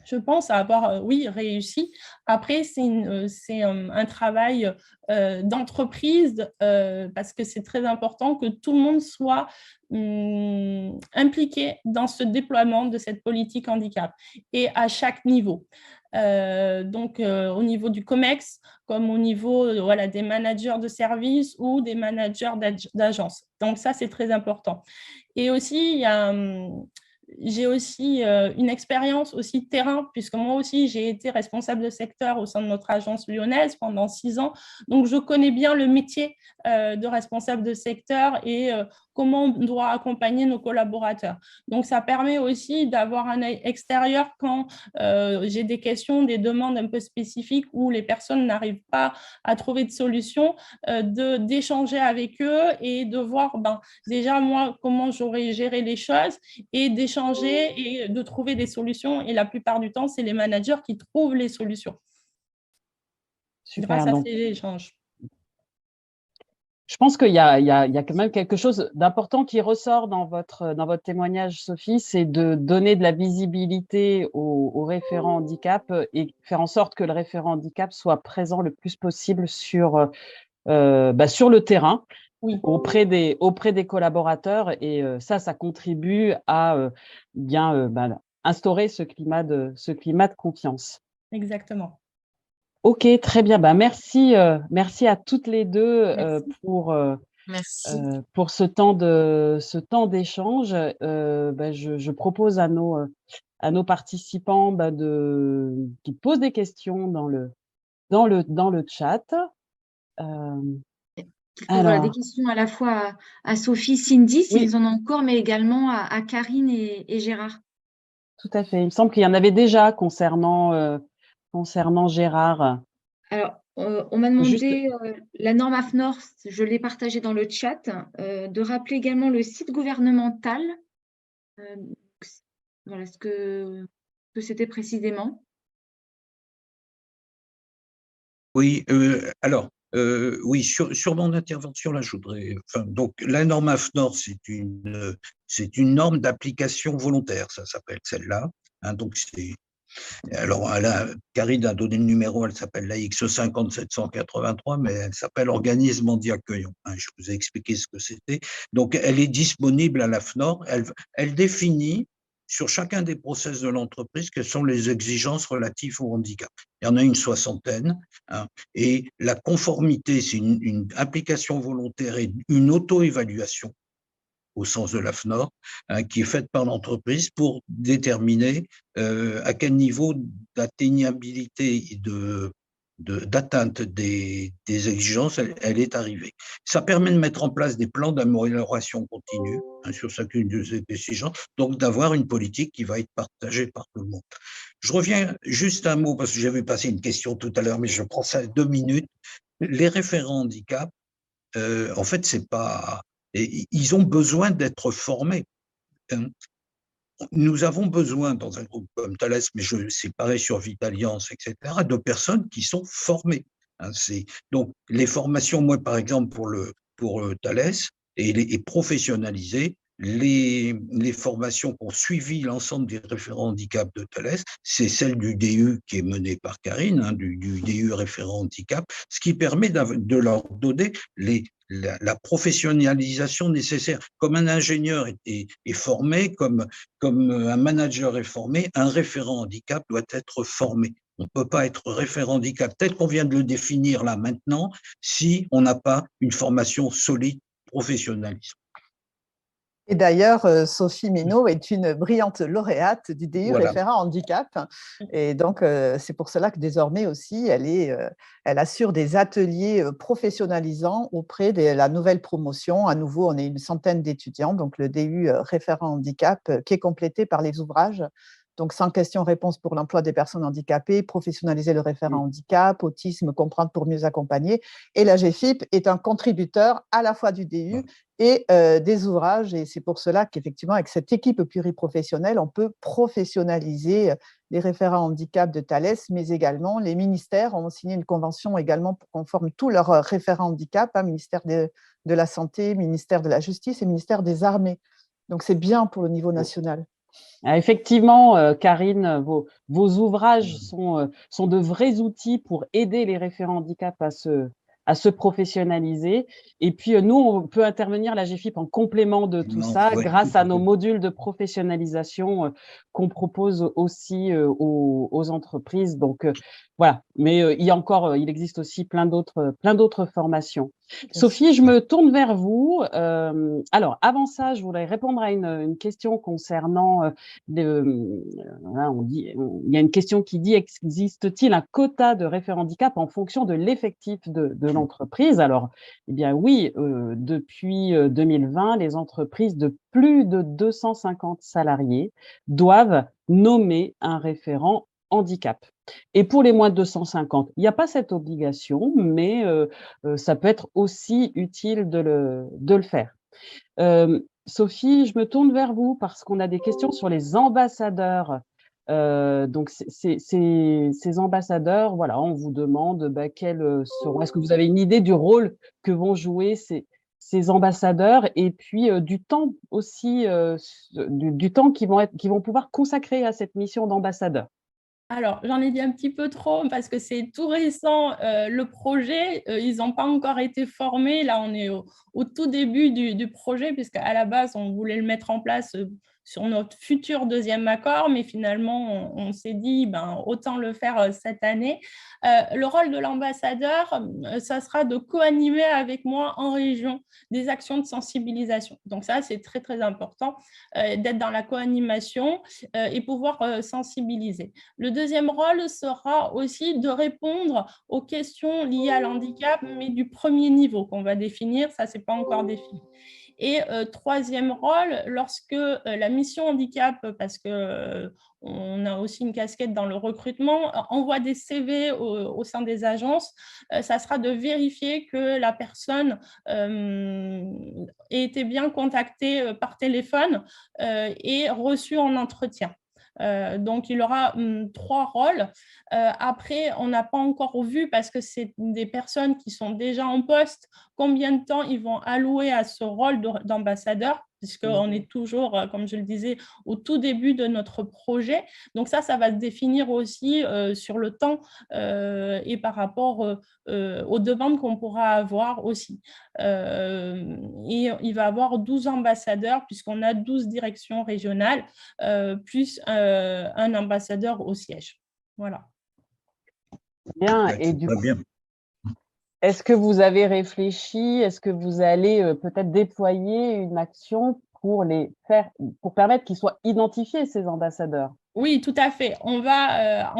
je pense avoir, oui, réussi. Après, c'est un travail d'entreprise parce que c'est très important que tout le monde soit impliqué dans ce déploiement de cette politique handicap et à chaque niveau. Donc, au niveau du COMEX, comme au niveau voilà, des managers de services ou des managers d'agence. Donc, ça, c'est très important. Et aussi, il y a... j'ai aussi une expérience aussi terrain, puisque moi aussi, j'ai été responsable de secteur au sein de notre agence lyonnaise pendant 6 ans. Donc, je connais bien le métier de responsable de secteur et comment on doit accompagner nos collaborateurs. Donc, ça permet aussi d'avoir un œil extérieur quand j'ai des questions, des demandes un peu spécifiques où les personnes n'arrivent pas à trouver de solution, d'échanger avec eux et de voir déjà moi comment j'aurais géré les choses et d'échanger et de trouver des solutions. Et la plupart du temps, c'est les managers qui trouvent les solutions. Super, grâce à ces échanges. Je pense qu'il y a quand même quelque chose d'important qui ressort dans votre témoignage, Sophie, c'est de donner de la visibilité au référent handicap et faire en sorte que le référent handicap soit présent le plus possible sur le terrain, oui, auprès des collaborateurs. Et ça contribue à instaurer ce climat de confiance. Exactement. Ok, très bien. Merci à toutes les deux pour ce temps d'échange. Je propose à nos participants qui posent des questions dans le chat. Voilà, des questions à la fois à Sophie, Cindy, s'ils en ont encore, mais également à Karine et Gérard. Tout à fait. Il me semble qu'il y en avait déjà concernant Gérard. Alors, on m'a demandé la norme AFNOR, je l'ai partagée dans le chat, de rappeler également le site gouvernemental. Voilà ce que c'était précisément. Oui, alors, oui, sur mon intervention, là, je voudrais… donc, la norme AFNOR, c'est une norme d'application volontaire, ça s'appelle celle-là. Hein, donc, alors, Karine a donné le numéro, elle s'appelle la X50783, mais elle s'appelle Organisme Handi-Accueillant. Hein, je vous ai expliqué ce que c'était. Donc, elle est disponible à l'AFNOR. Elle définit sur chacun des process de l'entreprise quelles sont les exigences relatives au handicap. Il y en a une 60aine. Hein, et la conformité, c'est une application volontaire et une auto-évaluation au sens de l'AFNOR, hein, qui est faite par l'entreprise pour déterminer à quel niveau d'atteignabilité et d'atteinte des exigences elle est arrivée. Ça permet de mettre en place des plans d'amélioration continue, hein, sur chacune de ces exigences, donc d'avoir une politique qui va être partagée par tout le monde. Je reviens juste un mot, parce que j'avais passé une question tout à l'heure, mais je prends ça 2 minutes. Les référents handicap, en fait, c'est pas… Et ils ont besoin d'être formés. Nous avons besoin, dans un groupe comme Thales, mais c'est pareil sur Vitaliance, etc., de personnes qui sont formées. Donc, les formations, moi, par exemple, pour Thales, et professionnalisées, les formations qui ont suivi l'ensemble des référents handicap de Thales, c'est celle du DU qui est menée par Karine, hein, du DU référent handicap, ce qui permet de leur donner la professionnalisation nécessaire. Comme un ingénieur est formé, comme un manager est formé, un référent handicap doit être formé. On ne peut pas être référent handicap tel qu'on vient de le définir là maintenant si on n'a pas une formation solide professionnalisée. Et d'ailleurs, Sophie Minot est une brillante lauréate du DU Voilà. référent handicap. Et donc, c'est pour cela que désormais aussi, elle assure des ateliers professionnalisants auprès de la nouvelle promotion. À nouveau, on est une centaine d'étudiants, donc le DU référent handicap qui est complété par les ouvrages. Donc, 100 questions-réponses pour l'emploi des personnes handicapées, professionnaliser le référent handicap, autisme, comprendre pour mieux accompagner. Et la GFIP est un contributeur à la fois du DU et des ouvrages. Et c'est pour cela qu'effectivement, avec cette équipe pluriprofessionnelle, on peut professionnaliser les référents handicap de Thales, mais également les ministères ont signé une convention également pour qu'on forme tous leurs référents handicap, ministère de la Santé, ministère de la Justice et ministère des Armées. Donc, c'est bien pour le niveau national. Effectivement, Karine, vos ouvrages sont de vrais outils pour aider les référents handicap à se professionnaliser. Et puis, nous, on peut intervenir, la GFIP, en complément de tout ça, grâce à nos modules de professionnalisation qu'on propose aussi aux entreprises. Donc, voilà. Mais il existe aussi plein d'autres formations. Sophie, je me tourne vers vous. Alors, avant ça, je voudrais répondre à une question concernant il y a une question qui dit: existe-t-il un quota de référents handicap en fonction de l'effectif de l'entreprise? Alors, eh bien oui, depuis 2020, les entreprises de plus de 250 salariés doivent nommer un référent handicap. Et pour les moins de 250, il n'y a pas cette obligation, mais ça peut être aussi utile de le faire. Sophie, je me tourne vers vous parce qu'on a des questions sur les ambassadeurs. Donc, ces ambassadeurs, voilà, on vous demande quels seront. Est-ce que vous avez une idée du rôle que vont jouer ces ambassadeurs et puis du temps aussi, du temps qu'ils vont pouvoir consacrer à cette mission d'ambassadeur? Alors, j'en ai dit un petit peu trop parce que c'est tout récent, le projet. Ils n'ont pas encore été formés. Là, on est au tout début du projet, puisqu'à la base, on voulait le mettre en place sur notre futur deuxième accord, mais finalement, on s'est dit, autant le faire cette année. Le rôle de l'ambassadeur, ça sera de co-animer avec moi en région des actions de sensibilisation. Donc ça, c'est très, très important d'être dans la co-animation et pouvoir sensibiliser. Le deuxième rôle sera aussi de répondre aux questions liées à l'handicap, mais du premier niveau qu'on va définir. Ça, ce n'est pas encore défini. Et troisième rôle, lorsque la mission handicap, parce qu'on a aussi une casquette dans le recrutement, envoie des CV au sein des agences, ça sera de vérifier que la personne ait été bien contactée par téléphone et reçue en entretien. Donc, il aura 3 rôles. Après, on n'a pas encore vu, parce que c'est des personnes qui sont déjà en poste, combien de temps ils vont allouer à ce rôle d'ambassadeur, puisqu'on est toujours, comme je le disais, au tout début de notre projet. Donc ça va se définir aussi sur le temps et par rapport aux demandes qu'on pourra avoir aussi. Et il va y avoir 12 ambassadeurs, puisqu'on a 12 directions régionales, plus un ambassadeur au siège. Voilà. Bien. Et du coup, est-ce que vous avez réfléchi, est-ce que vous allez peut-être déployer une action pour permettre qu'ils soient identifiés, ces ambassadeurs? Oui, tout à fait. On va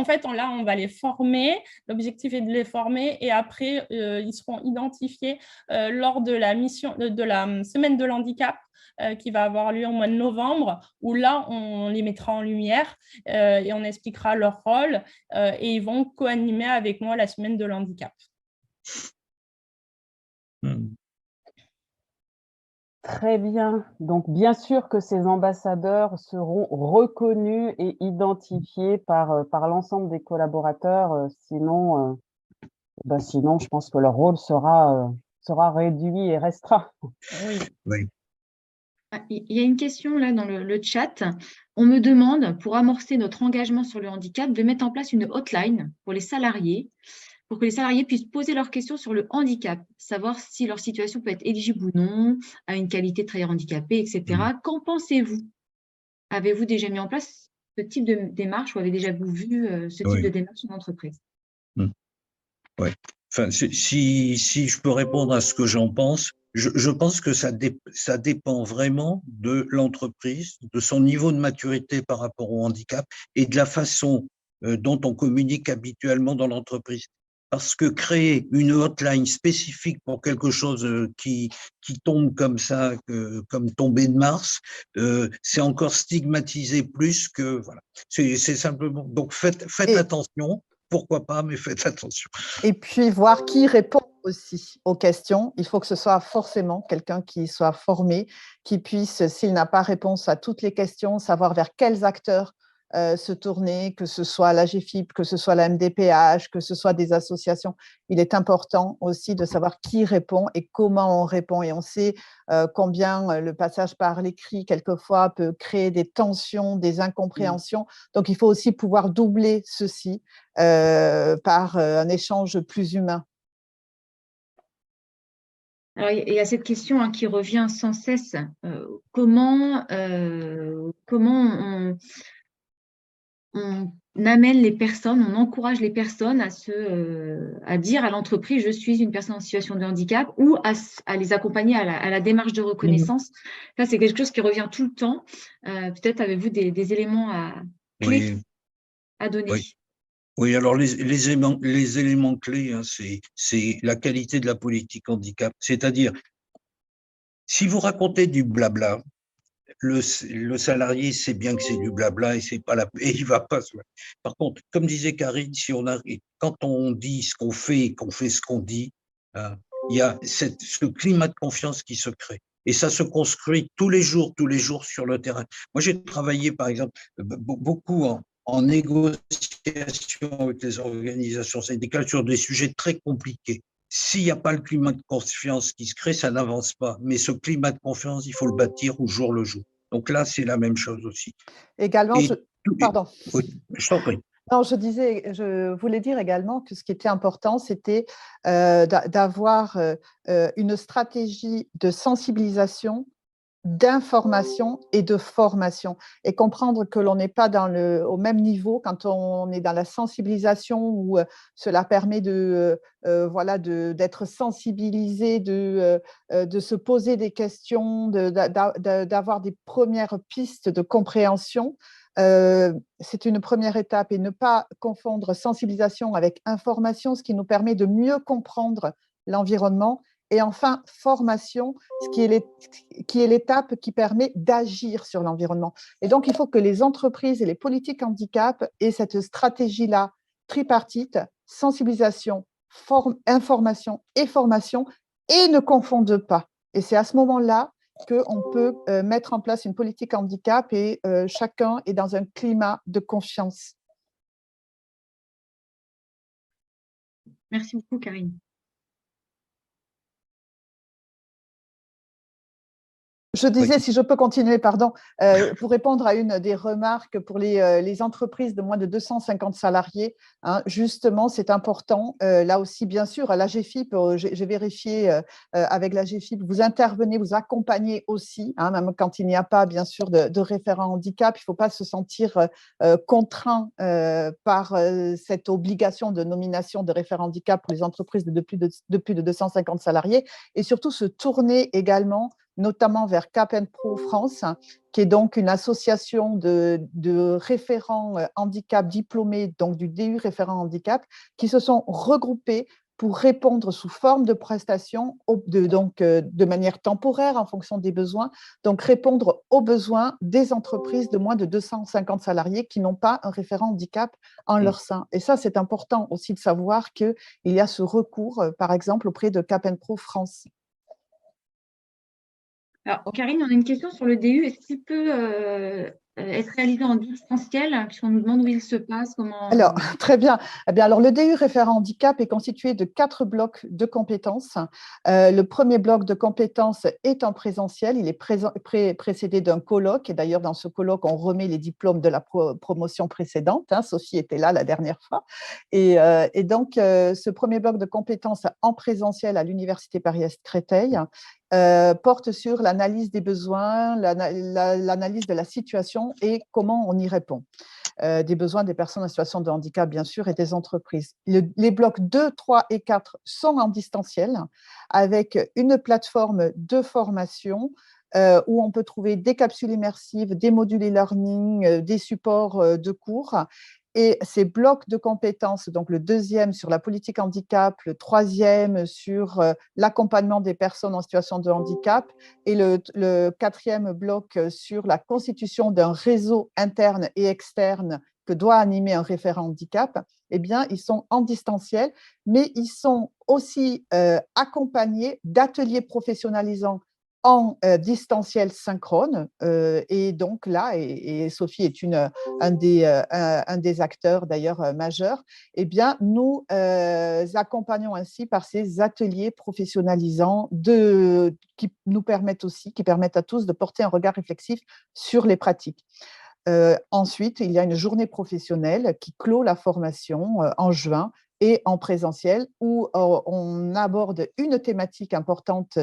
les former. L'objectif est de les former et après, ils seront identifiés lors de la semaine de l'handicap qui va avoir lieu au mois de novembre, où là, on les mettra en lumière et on expliquera leur rôle et ils vont co-animer avec moi la semaine de l'handicap. Très bien. Donc, bien sûr que ces ambassadeurs seront reconnus et identifiés par l'ensemble des collaborateurs. Sinon, je pense que leur rôle sera réduit et restreint. Oui. Il y a une question là dans le chat. On me demande, pour amorcer notre engagement sur le handicap, de mettre en place une hotline pour les salariés, pour que les salariés puissent poser leurs questions sur le handicap, savoir si leur situation peut être éligible ou non, à une qualité de travailleur handicapé, etc. Qu'en pensez-vous? Avez-vous déjà mis en place ce type de démarche ou avez déjà vu ce type de démarche en entreprise? Oui. Enfin, si je peux répondre à ce que j'en pense, Je pense que ça dépend vraiment de l'entreprise, de son niveau de maturité par rapport au handicap et de la façon dont on communique habituellement dans l'entreprise. Parce que créer une hotline spécifique pour quelque chose qui tombe comme ça, comme tomber de Mars, c'est encore stigmatisé plus que… Voilà. C'est simplement… Donc, faites attention. Pourquoi pas, mais faites attention. Et puis, voir qui répond aussi aux questions. Il faut que ce soit forcément quelqu'un qui soit formé, qui puisse, s'il n'a pas réponse à toutes les questions, savoir vers quels acteurs se tourner, que ce soit la GFIP, que ce soit la MDPH, que ce soit des associations. Il est important aussi de savoir qui répond et comment on répond. Et on sait combien le passage par l'écrit, quelquefois, peut créer des tensions, des incompréhensions. Donc, il faut aussi pouvoir doubler ceci par un échange plus humain. Alors, il y a cette question qui revient sans cesse. Comment on amène les personnes, on encourage les personnes à dire à l'entreprise « je suis une personne en situation de handicap » ou à les accompagner à la démarche de reconnaissance. Ça, c'est quelque chose qui revient tout le temps. Peut-être avez-vous des éléments clés à donner. Oui, alors les éléments clés, c'est la qualité de la politique handicap. C'est-à-dire, si vous racontez du blabla, le salarié sait bien que c'est du blabla et c'est pas et il va pas se… Par contre, comme disait Karine, quand on dit ce qu'on fait et qu'on fait ce qu'on dit, il y a ce climat de confiance qui se crée. Et ça se construit tous les jours sur le terrain. Moi, j'ai travaillé, par exemple, beaucoup en négociation avec les organisations syndicales sur des sujets très compliqués. S'il n'y a pas le climat de confiance qui se crée, ça n'avance pas. Mais ce climat de confiance, il faut le bâtir au jour le jour. Donc là, c'est la même chose aussi. Également, pardon. Oui, je t'en prie. Non, je voulais dire également que ce qui était important, c'était d'avoir une stratégie de sensibilisation, d'information et de formation, et comprendre que l'on n'est pas au même niveau quand on est dans la sensibilisation où cela permet d'être sensibilisé, de se poser des questions, d'avoir des premières pistes de compréhension. C'est une première étape, et ne pas confondre sensibilisation avec information, ce qui nous permet de mieux comprendre l'environnement. Et enfin, formation, qui est l'étape qui permet d'agir sur l'environnement. Et donc, il faut que les entreprises et les politiques handicap aient cette stratégie-là tripartite, sensibilisation, information et formation, et ne confondent pas. Et c'est à ce moment-là qu'on peut mettre en place une politique handicap et chacun est dans un climat de confiance. Merci beaucoup, Karine. Je disais, si je peux continuer, pardon, pour répondre à une des remarques pour les entreprises de moins de 250 salariés, justement, c'est important. Là aussi, bien sûr, à la GFIP, j'ai vérifié avec la GFIP, vous intervenez, vous accompagnez aussi, même quand il n'y a pas, bien sûr, de référent handicap. Il ne faut pas se sentir contraint par cette obligation de nomination de référent handicap pour les entreprises de plus de 250 salariés, et surtout se tourner également notamment vers Cap Pro France, qui est donc une association de référents handicap diplômés, donc du DU référent handicap, qui se sont regroupés pour répondre sous forme de prestations, de manière temporaire en fonction des besoins, donc répondre aux besoins des entreprises de moins de 250 salariés qui n'ont pas un référent handicap en leur sein. Et ça, c'est important aussi de savoir qu'il y a ce recours, par exemple, auprès de Cap Pro France. Alors, Karine, on a une question sur le DU. Est-ce qu'il peut être réalisé en distanciel, puisqu'on nous demande où il se passe, comment… Alors, très bien. Eh bien, alors, le DU référent handicap est constitué de 4 blocs de compétences. Le premier bloc de compétences est en présentiel. Il est précédé d'un colloque. Et d'ailleurs, dans ce colloque, on remet les diplômes de la promotion précédente. Sophie était là la dernière fois. Et donc, ce premier bloc de compétences en présentiel à l'Université Paris-Est-Créteil porte sur l'analyse des besoins, l'analyse de la situation et comment on y répond. des besoins des personnes en situation de handicap, bien sûr, et des entreprises. Les blocs 2, 3 et 4 sont en distanciel, avec une plateforme de formation où on peut trouver des capsules immersives, des modules e-learning, des supports de cours. Et ces blocs de compétences, donc le deuxième sur la politique handicap, le troisième sur l'accompagnement des personnes en situation de handicap et le quatrième bloc sur la constitution d'un réseau interne et externe que doit animer un référent handicap, eh bien, ils sont en distanciel, mais ils sont aussi accompagnés d'ateliers professionnalisants en distanciel synchrone. Et donc là, et Sophie est un des acteurs d'ailleurs majeurs, eh bien, nous accompagnons ainsi par ces ateliers professionnalisants qui nous permettent aussi, qui permettent à tous de porter un regard réflexif sur les pratiques. Ensuite, il y a une journée professionnelle qui clôt la formation en juin et en présentiel, où on aborde une thématique importante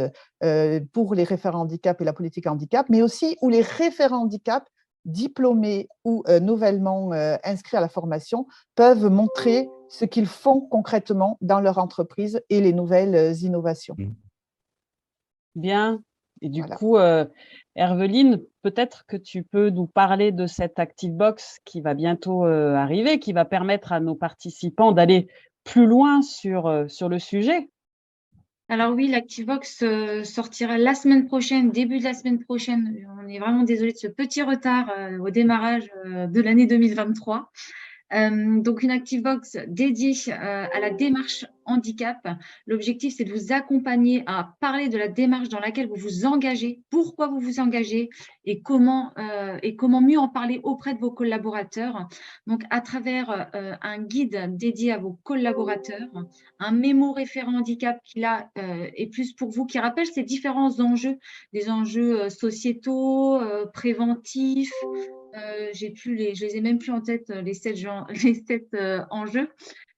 pour les référents handicap et la politique handicap, mais aussi où les référents handicap diplômés ou nouvellement inscrits à la formation peuvent montrer ce qu'ils font concrètement dans leur entreprise et les nouvelles innovations. Bien. Et du coup, Herveline, peut-être que tu peux nous parler de cette ActiveBox qui va bientôt arriver, qui va permettre à nos participants d'aller plus loin sur le sujet. Alors oui, l'ActiveBox sortira la semaine prochaine, début de la semaine prochaine. On est vraiment désolé de ce petit retard au démarrage de l'année 2023. Donc une ActiveBox dédiée à la démarche handicap. L'objectif, c'est de vous accompagner à parler de la démarche dans laquelle vous vous engagez, pourquoi vous vous engagez et comment mieux en parler auprès de vos collaborateurs. Donc à travers un guide dédié à vos collaborateurs, un mémo référent handicap qui là est plus pour vous, qui rappelle ces différents enjeux, des enjeux sociétaux, préventifs. Je les ai même plus en tête, les 7 enjeux.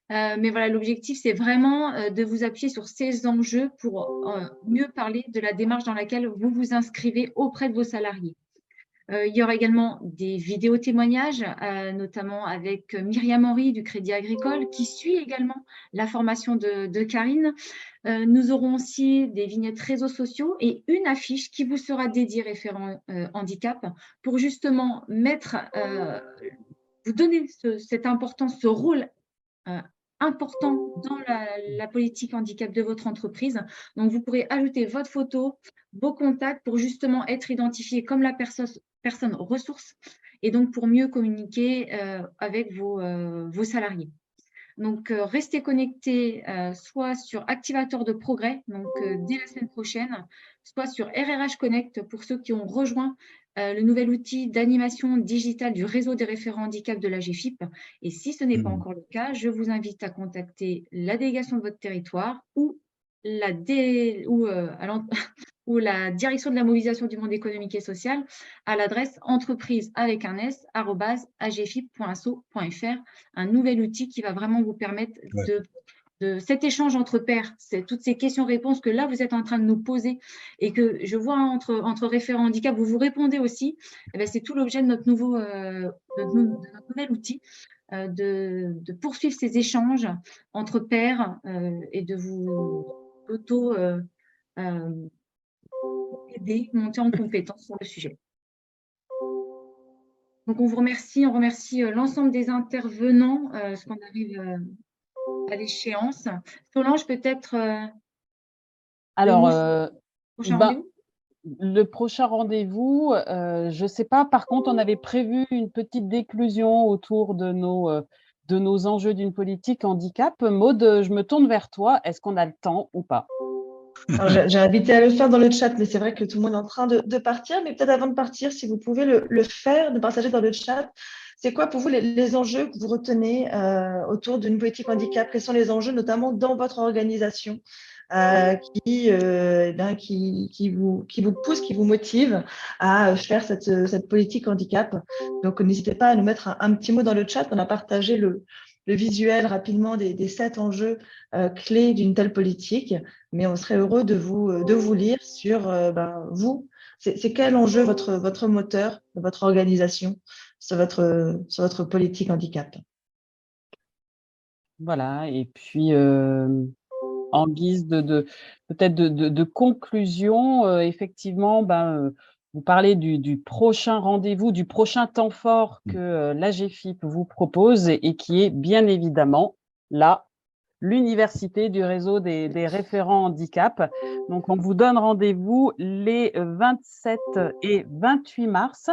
Mais voilà, l'objectif, c'est vraiment de vous appuyer sur ces enjeux pour mieux parler de la démarche dans laquelle vous vous inscrivez auprès de vos salariés. Il y aura également des vidéos témoignages, notamment avec Myriam Henry du Crédit Agricole, qui suit également la formation de Karine. Nous aurons aussi des vignettes réseaux sociaux et une affiche qui vous sera dédiée référent handicap pour justement vous donner cette importance, ce rôle important dans la politique handicap de votre entreprise. Donc, vous pourrez ajouter votre photo, vos contacts pour justement être identifié comme la personne ressource et donc pour mieux communiquer avec vos salariés. Donc, restez connectés soit sur Activateur de Progrès, donc dès la semaine prochaine, soit sur RRH Connect pour ceux qui ont rejoint le nouvel outil d'animation digitale du réseau des référents handicap de la GFIP. Et si ce n'est pas encore le cas, je vous invite à contacter la délégation de votre territoire ou la direction de la mobilisation du monde économique et social à l'adresse entreprise@agfip.asso.fr, un nouvel outil qui va vraiment vous permettre de cet échange entre pairs, toutes ces questions-réponses que là, vous êtes en train de nous poser et que je vois entre référents handicap, vous répondez aussi, c'est tout l'objet de notre nouvel outil, de poursuivre ces échanges entre pairs et de vous aider, monter en compétence sur le sujet. Donc, on remercie l'ensemble des intervenants, parce qu'on arrive à l'échéance. Solange, peut-être Alors, le prochain rendez-vous. Le prochain rendez-vous, je ne sais pas. Par contre, on avait prévu une petite déclusion autour de nos enjeux d'une politique handicap. Maud, je me tourne vers toi. Est-ce qu'on a le temps ou pas? J'ai invité à le faire dans le chat, mais c'est vrai que tout le monde est en train de partir. Mais peut-être avant de partir, si vous pouvez le faire, de partager dans le chat, c'est quoi pour vous les enjeux que vous retenez autour d'une politique handicap? Quels sont les enjeux, notamment dans votre organisation, qui vous poussent, qui vous motivent à faire cette politique handicap? Donc, n'hésitez pas à nous mettre un petit mot dans le chat. On a partagé le visuel rapidement des 7 enjeux clés d'une telle politique, mais on serait heureux de vous lire sur vous. C'est quel enjeu votre moteur de votre organisation sur votre politique handicap. Voilà, et puis en guise peut-être de conclusion, effectivement, vous parlez du prochain rendez-vous, du prochain temps fort que l'AGEFIP vous propose et qui est bien évidemment là, l'Université du réseau des référents handicap. Donc, on vous donne rendez-vous les 27 et 28 mars.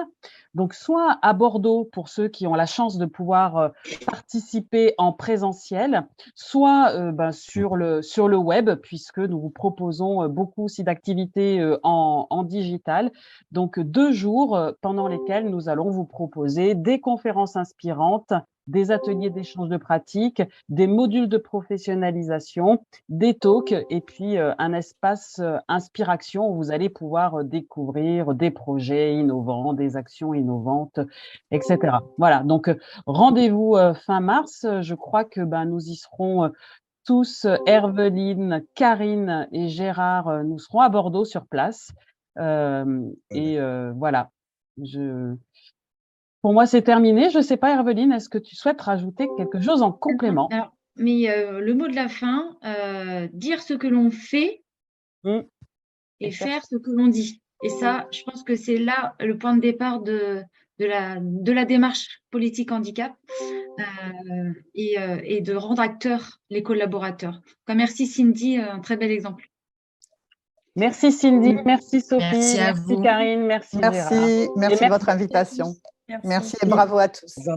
Donc, soit à Bordeaux pour ceux qui ont la chance de pouvoir participer en présentiel, soit sur le web, puisque nous vous proposons beaucoup aussi d'activités en digital. Donc, 2 jours pendant lesquels nous allons vous proposer des conférences inspirantes, des ateliers d'échange de pratiques, des modules de professionnalisation, des talks et puis un espace inspiration où vous allez pouvoir découvrir des projets innovants, des actions innovantes, etc. Voilà, donc rendez-vous fin mars. Je crois que nous y serons tous, Herveline, Karine et Gérard, nous serons à Bordeaux sur place. Voilà, pour moi, c'est terminé. Je ne sais pas, Herveline, est-ce que tu souhaites rajouter quelque chose en complément? Alors, mais le mot de la fin, dire ce que l'on fait et faire ce que l'on dit. Et ça, je pense que c'est là le point de départ de la démarche politique handicap et de rendre acteurs les collaborateurs. Merci Cindy, un très bel exemple. Merci Cindy, merci Sophie, Merci à merci vous. Karine, merci Gérard. Merci de votre invitation. Merci et bravo à tous.